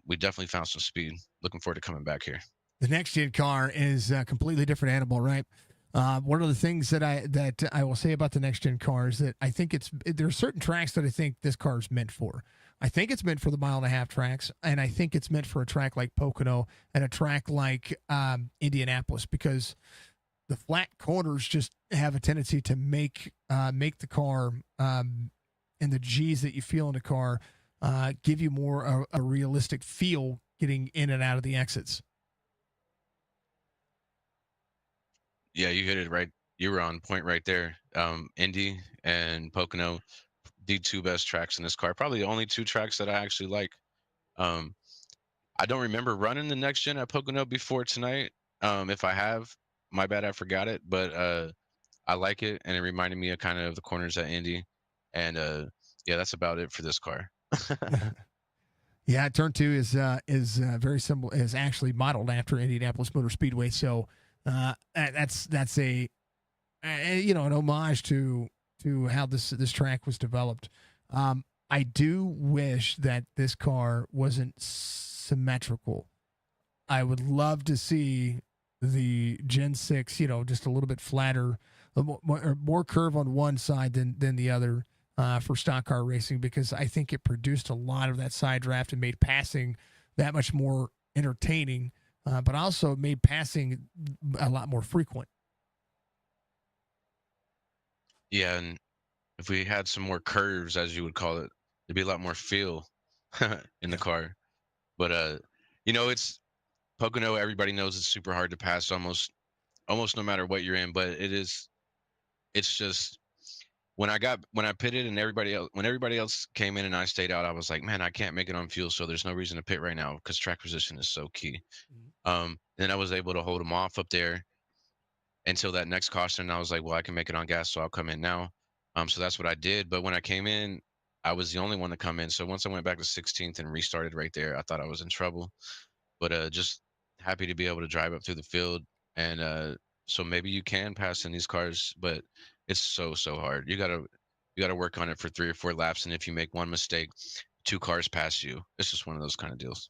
we definitely found some speed. Looking forward to coming back here. The next gen car is a completely different animal, right? One of the things that I will say about the next gen car is that I think there are certain tracks that I think this car is meant for. I think it's meant for the 1.5 mile tracks, and I think it's meant for a track like Pocono and a track like Indianapolis, because the flat corners just have a tendency to make the car and the G's that you feel in the car give you more a realistic feel getting in and out of the exits. Yeah, you hit it right. You were on point right there. Indy and Pocono, the two best tracks in this car. Probably the only two tracks that I actually like. I don't remember running the next gen at Pocono before tonight. If I have, my bad, I forgot it. But I like it, and it reminded me of kind of the corners at Indy. And yeah, that's about it for this car. Yeah, turn 2 is very simple. Is actually modeled after Indianapolis Motor Speedway. So that's a an homage to how this track was developed. I do wish that this car wasn't symmetrical. I would love to see the Gen 6, just a little bit flatter, more curve on one side than the other for stock car racing, because I think it produced a lot of that side draft and made passing that much more entertaining, but also made passing a lot more frequent. Yeah, and if we had some more curves, as you would call it, there'd be a lot more feel in the car. But it's Pocono. Everybody knows it's super hard to pass almost no matter what you're in. But it's just when I pitted and when everybody else came in and I stayed out, I was like, man, I can't make it on fuel, so there's no reason to pit right now because track position is so key. Then I was able to hold them off up there until that next caution. And I was like, well, I can make it on gas, so I'll come in now. So that's what I did. But when I came in, I was the only one to come in. So once I went back to 16th and restarted right there, I thought I was in trouble. But just happy to be able to drive up through the field. And so maybe you can pass in these cars, but it's so hard. You gotta work on it for 3 or 4 laps, and if you make one mistake, 2 cars pass you. It's just one of those kind of deals.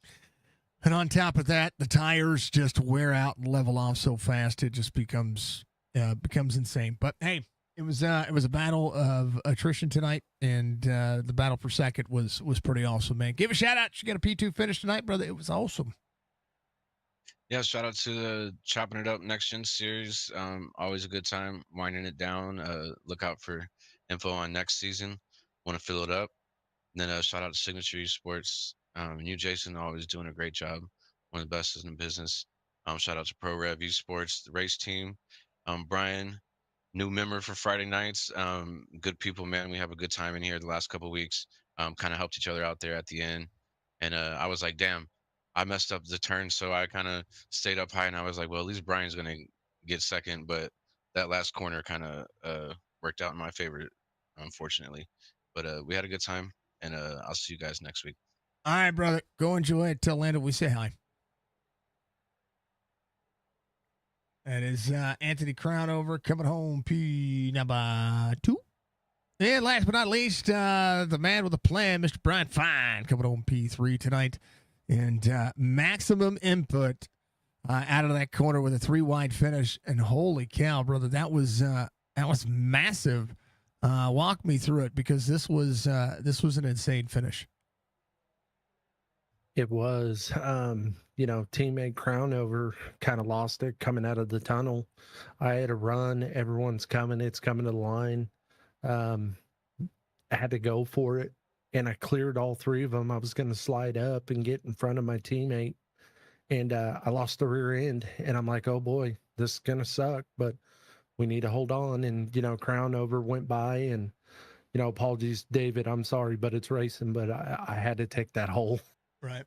And on top of that, the tires just wear out and level off so fast it just becomes insane. But hey, it was a battle of attrition tonight, and the battle for second was pretty awesome, man. Give a shout out. You got a P2 finish tonight, brother. It was awesome. Yeah, shout out to the Chopping It Up Next Gen series. Always a good time winding it down. Look out for info on next season. Want to fill it up. And then shout out to Signature Esports. And you, Jason, always doing a great job. One of the best in the business. Shout out to Pro Rev Esports, the race team. Brian, new member for Friday nights. Good people, man. We have a good time in here the last couple of weeks. Kind of helped each other out there at the end. And I was like, damn, I messed up the turn, so I kind of stayed up high, and I was like, well, at least Brian's going to get second. But that last corner kind of worked out in my favor, unfortunately. But we had a good time, and I'll see you guys next week. All right, brother. Go enjoy it. Tell Lando we say hi. That is Anthony Crownover coming home, P number 2. And last but not least, the man with a plan, Mr. Brian Fine, coming home P3 tonight. And maximum input out of that corner with a 3-wide finish. And holy cow, brother, that was massive. Walk me through it, because this was an insane finish. It was, teammate Crownover kind of lost it coming out of the tunnel. I had a run. Everyone's coming. It's coming to the line. I had to go for it, and I cleared all 3 of them. I was going to slide up and get in front of my teammate, and I lost the rear end. And I'm like, oh boy, this is going to suck, but we need to hold on. And, Crownover went by, and, apologies, David, I'm sorry, but it's racing, but I had to take that hole. Right.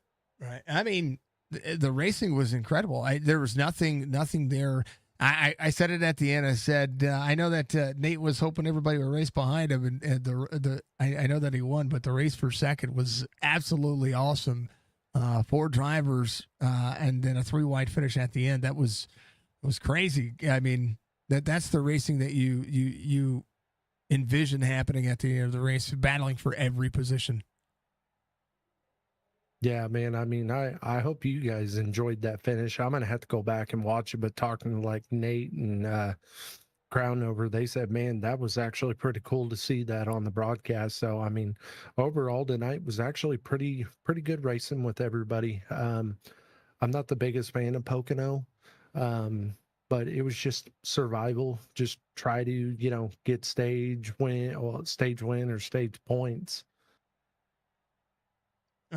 I mean, the racing was incredible. There was nothing there. I said it at the end. I said I know that Nate was hoping everybody would race behind him, and I know that he won, but the race for second was absolutely awesome. 4 drivers and then a 3 wide finish at the end. That was crazy. I mean that's the racing that you envision happening at the end of the race, battling for every position. Yeah, man. I mean, I hope you guys enjoyed that finish. I'm gonna have to go back and watch it, but talking to like Nate and Crown over, they said, man, that was actually pretty cool to see that on the broadcast. So I mean, overall tonight was actually pretty good racing with everybody. I'm not the biggest fan of Pocono, but it was just survival. Just try to, get stage win or stage points.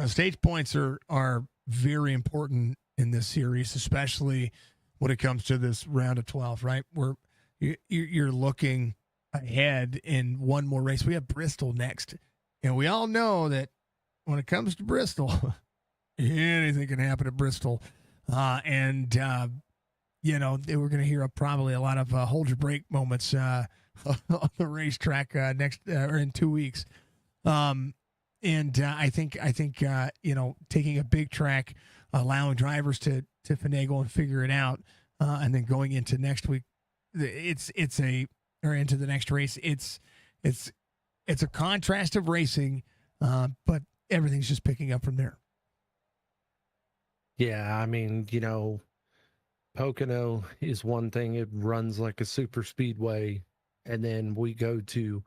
Stage points are very important in this series, especially when it comes to this round of 12, right? Where you're looking ahead in one more race. We have Bristol next, and we all know that when it comes to Bristol, anything can happen at Bristol. We're going to hear probably a lot of hold your brake moments on the racetrack next or in 2 weeks. I think taking a big track, allowing drivers to finagle and figure it out, and then going into next week, into the next race, it's a contrast of racing, but everything's just picking up from there. Yeah, I mean, Pocono is one thing; it runs like a super speedway, and then we go to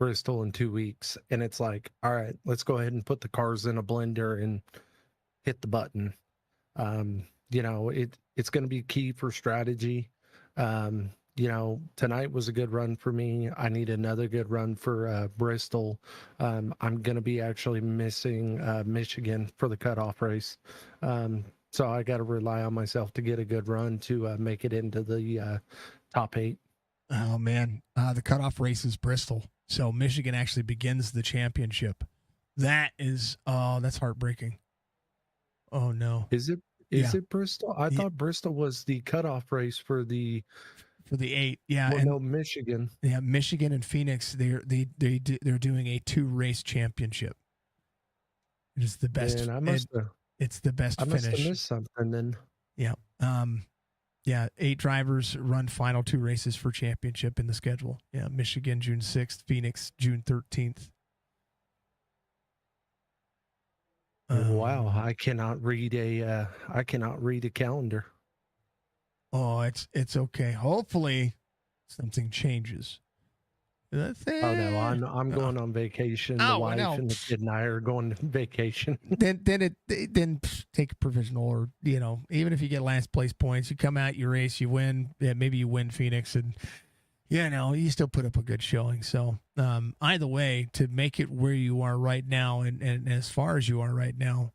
Bristol in 2 weeks, and it's like, all right, let's go ahead and put the cars in a blender and hit the button. It's going to be key for strategy. Tonight was a good run for me. I need another good run for Bristol. I'm going to be actually missing Michigan for the cutoff race. So I got to rely on myself to get a good run to make it into the top 8. Oh man, the cutoff race is Bristol. So Michigan actually begins the championship. That's heartbreaking. Oh no. Is it Bristol? I thought Bristol was the cutoff race for the 8. Yeah. Well, no, Michigan. Yeah, Michigan and Phoenix, they're doing a 2-race championship. It is the best. It's the best finish. I must have missed something then. Yeah. 8 drivers run final 2 races for championship in the schedule. Yeah, Michigan June 6th, Phoenix June 13th. Wow, I cannot read a calendar. Oh, it's okay. Hopefully something changes. Oh no, I'm going on vacation. The wife and the kid and I are going to vacation. then take a provisional, or even if you get last place points, you come out, you race, you win. Yeah, maybe you win Phoenix, and you still put up a good showing. So either way, to make it where you are right now, and as far as you are right now,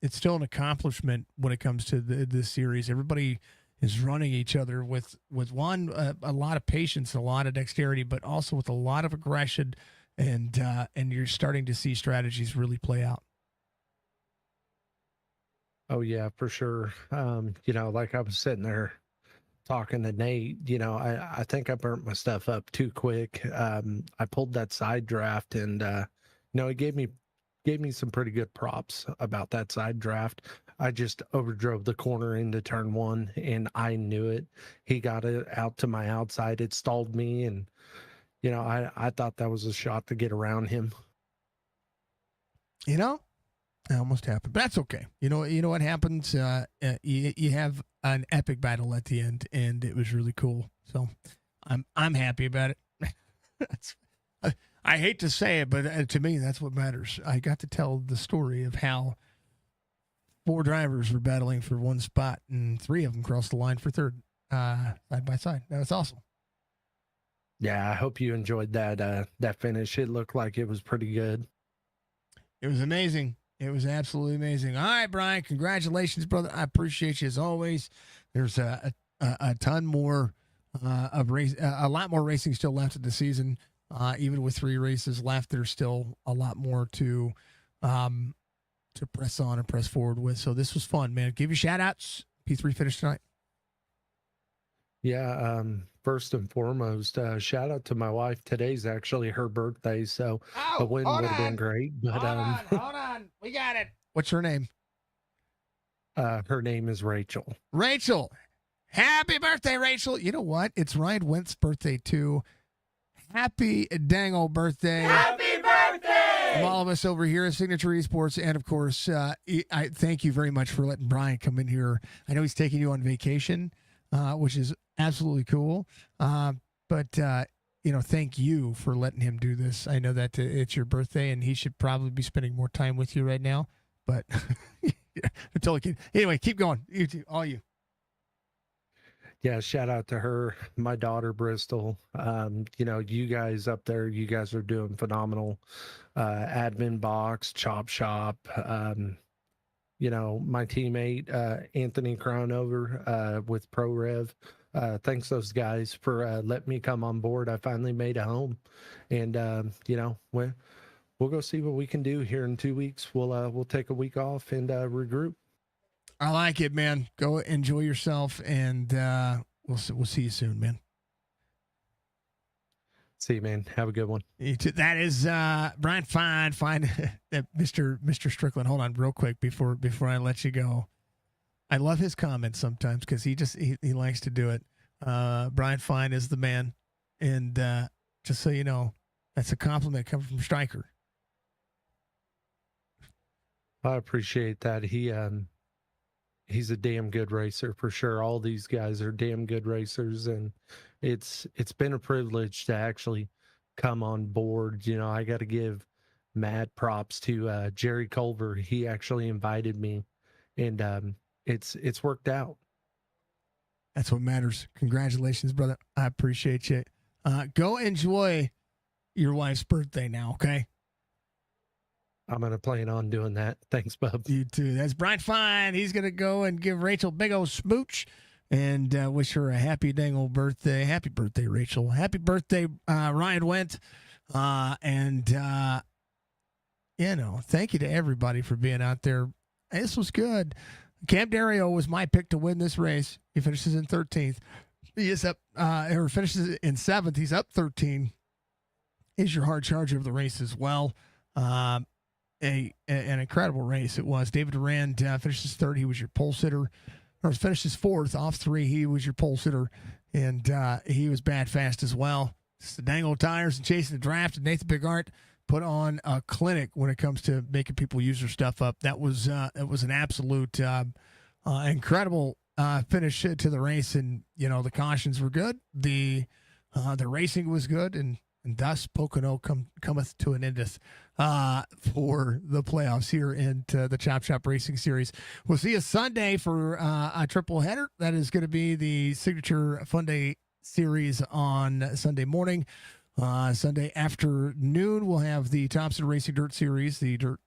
it's still an accomplishment when it comes to this series. Everybody is running each other with a lot of patience, a lot of dexterity, but also with a lot of aggression, and you're starting to see strategies really play out. Oh yeah, for sure. Like I was sitting there talking to Nate, I think I burnt my stuff up too quick. I pulled that side draft, and he gave me some pretty good props about that side draft. I just overdrove the corner into turn 1, and I knew it. He got it out to my outside. It stalled me, and I thought that was a shot to get around him. It almost happened, but that's okay. You know what happens? You have an epic battle at the end, and it was really cool. So I'm happy about it. I hate to say it, but to me, that's what matters. I got to tell the story of how 4 drivers were battling for one spot, and 3 of them crossed the line for third, side by side. That was awesome. Yeah, I hope you enjoyed that finish. It looked like it was pretty good. It was amazing. It was absolutely amazing. All right, Brian, congratulations, brother. I appreciate you as always. There's a ton more of race, a lot more racing still left in the season. Even with 3 races left, there's still a lot more to press on and press forward with. So this was fun, man. Give you shout outs. P3 finished tonight. Yeah. First and foremost, shout out to my wife. Today's actually her birthday, so a win would have been great. But hold on. We got it. What's her name? her name is Rachel. Rachel. Happy birthday, Rachel. You know what? It's Ryan Went's birthday, too. Happy dang old birthday. Happy birthday! From all of us over here at Signature Esports. And, of course, I thank you very much for letting Brian come in here. I know he's taking you on vacation, which is absolutely cool. But thank you for letting him do this. I know that it's your birthday, and he should probably be spending more time with you right now. But I'm totally kidding. Anyway, keep going. You two, all you. Yeah, shout out to her, my daughter Bristol. You guys up there, you guys are doing phenomenal. Admin Box, Chop Shop. My teammate Anthony Crownover with ProRev. Thanks those guys for letting me come on board. I finally made a home, and we'll go see what we can do here in 2 weeks. We'll take a week off and regroup. I like it, man. Go enjoy yourself, and we'll see you soon, man. See you, man. Have a good one. You too. That is Brian Fine that Mr. Strickland. Hold on, real quick before I let you go. I love his comments sometimes because he likes to do it. Brian Fine is the man, and just so you know, that's a compliment coming from Stryker. I appreciate that. He's a damn good racer for sure. All these guys are damn good racers, and it's been a privilege to actually come on board. I got to give mad props to Jerry Culver. He actually invited me, and it's worked out. That's what matters. Congratulations, brother. I appreciate you. Go enjoy your wife's birthday now, okay? I'm going to plan on doing that. Thanks, bub. You too. That's Brian Fine. He's going to go and give Rachel a big old smooch and wish her a happy dang old birthday. Happy birthday, Rachel. Happy birthday, Ryan Went. Thank you to everybody for being out there. This was good. Cam Dario was my pick to win this race. He finishes in 13th. He is up, or finishes in 7th. He's up 13. He's your hard charger of the race as well. An incredible race it was. David Durand finishes third. He was your pole sitter. Or finishes fourth off 3. He was your pole sitter, and he was bad fast as well. Just the dang old tires and chasing the draft. And Nathan Bigart put on a clinic when it comes to making people use their stuff up. That was an absolute incredible finish to the race, and the cautions were good. The racing was good, and thus Pocono cometh to an endeth for the playoffs here into the Chop Shop Racing Series. We'll see you Sunday for a triple header. That is going to be the Signature Fun Day Series on Sunday morning. Sunday afternoon, we'll have the Thompson Racing Dirt Series, the Dirt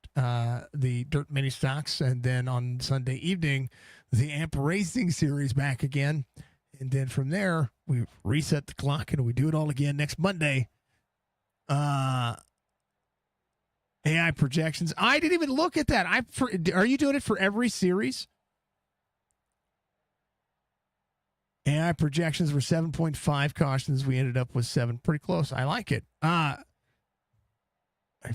Mini Stocks, and then on Sunday evening, the AMP Racing Series back again. And then from there, we reset the clock and we do it all again next Monday. AI projections. I didn't even look at that. Are you doing it for every series? AI projections were 7.5 cautions. We ended up with 7. Pretty close. I like it. If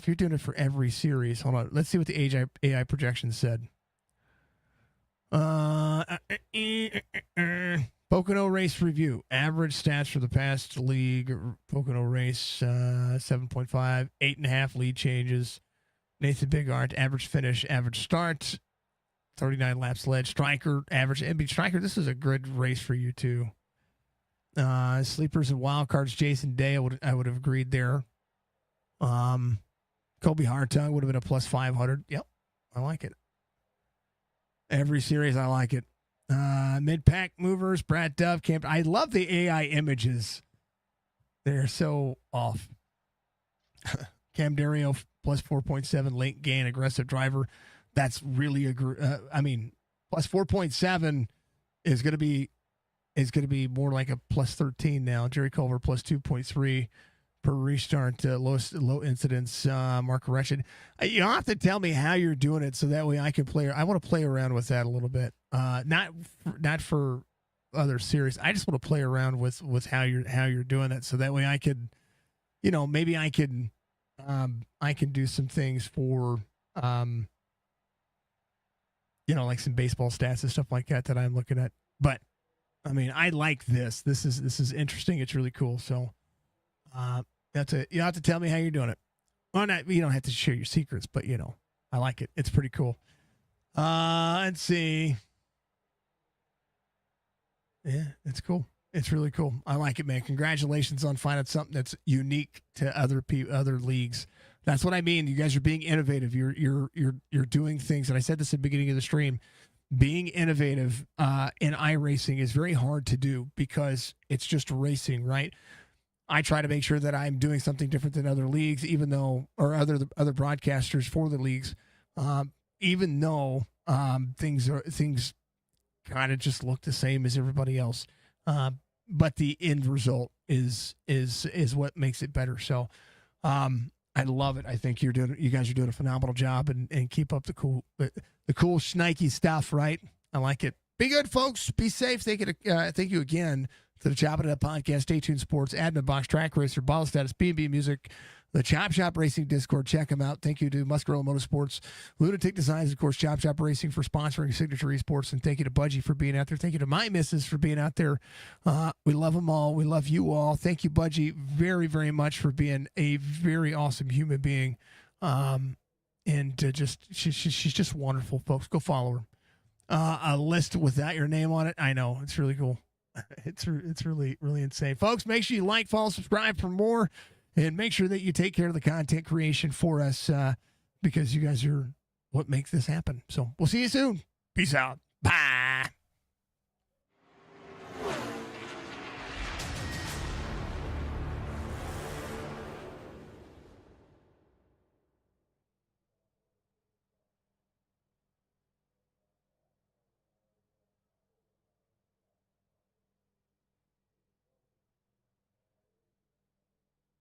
you're doing it for every series, hold on. Let's see what the AI projections said. Pocono race review. Average stats for the past league. Pocono race 7.5, 8.5 lead changes. Nathan Bigart, average finish, average start. 39 laps led. Stryker, average. MB Stryker, this is a good race for you too. Sleepers and wildcards, Jason Day, I would have agreed there. Kobe Hartung would have been a plus 500. Yep, I like it. Every series, I like it. Mid-pack movers, Brad Dove, Camp. I love the AI images. They're so off. Cam Dario, plus 4.7, late gain, aggressive driver. That's really plus 4.7 is going to be more like a plus 13 now. Jerry Culver plus 2.3 per restart. Low incidence. Mark Russian. You don't have to tell me how you're doing it, so that way I can play. I want to play around with that a little bit. Not for other series. I just want to play around with how you're doing that, so that way I could, maybe I can do some things for, like some baseball stats and stuff like that I'm looking at. But I mean, I like this. This is interesting. It's really cool. So, you have to tell me how you're doing it. Well, you don't have to share your secrets, but I like it. It's pretty cool. Let's see. Yeah, it's cool. It's really cool. I like it, man. Congratulations on finding something that's unique to other leagues. That's what I mean. You guys are being innovative. You're doing things, and I said this at the beginning of the stream. Being innovative in iRacing is very hard to do because it's just racing, right? I try to make sure that I'm doing something different than other leagues, or other broadcasters for the leagues, even though things kind of just look the same as everybody else. But the end result is what makes it better. So, I love it. I think you guys are doing a phenomenal job, and keep up the cool schnikey stuff, right? I like it. Be good, folks. Be safe. Thank you again to the Chop It Up podcast, Stay Tuned Sports, Admin Box, Track Racer, Ball Status, B&B Music, the Chop Shop Racing Discord. Check them out. Thank you to Muscarella Motorsports, Lunatic Designs, of course, Chop Shop Racing for sponsoring Signature Esports, and thank you to Budgie for being out there. Thank you to my missus for being out there. We love them all. We love you all. Thank you, Budgie, very, very much for being a very awesome human being. She's just wonderful, folks. Go follow her. A list without your name on it. I know. It's really cool. It's really, really insane. Folks, make sure you like, follow, subscribe for more, and make sure that you take care of the content creation for us, because you guys are what makes this happen. So we'll see you soon. Peace out.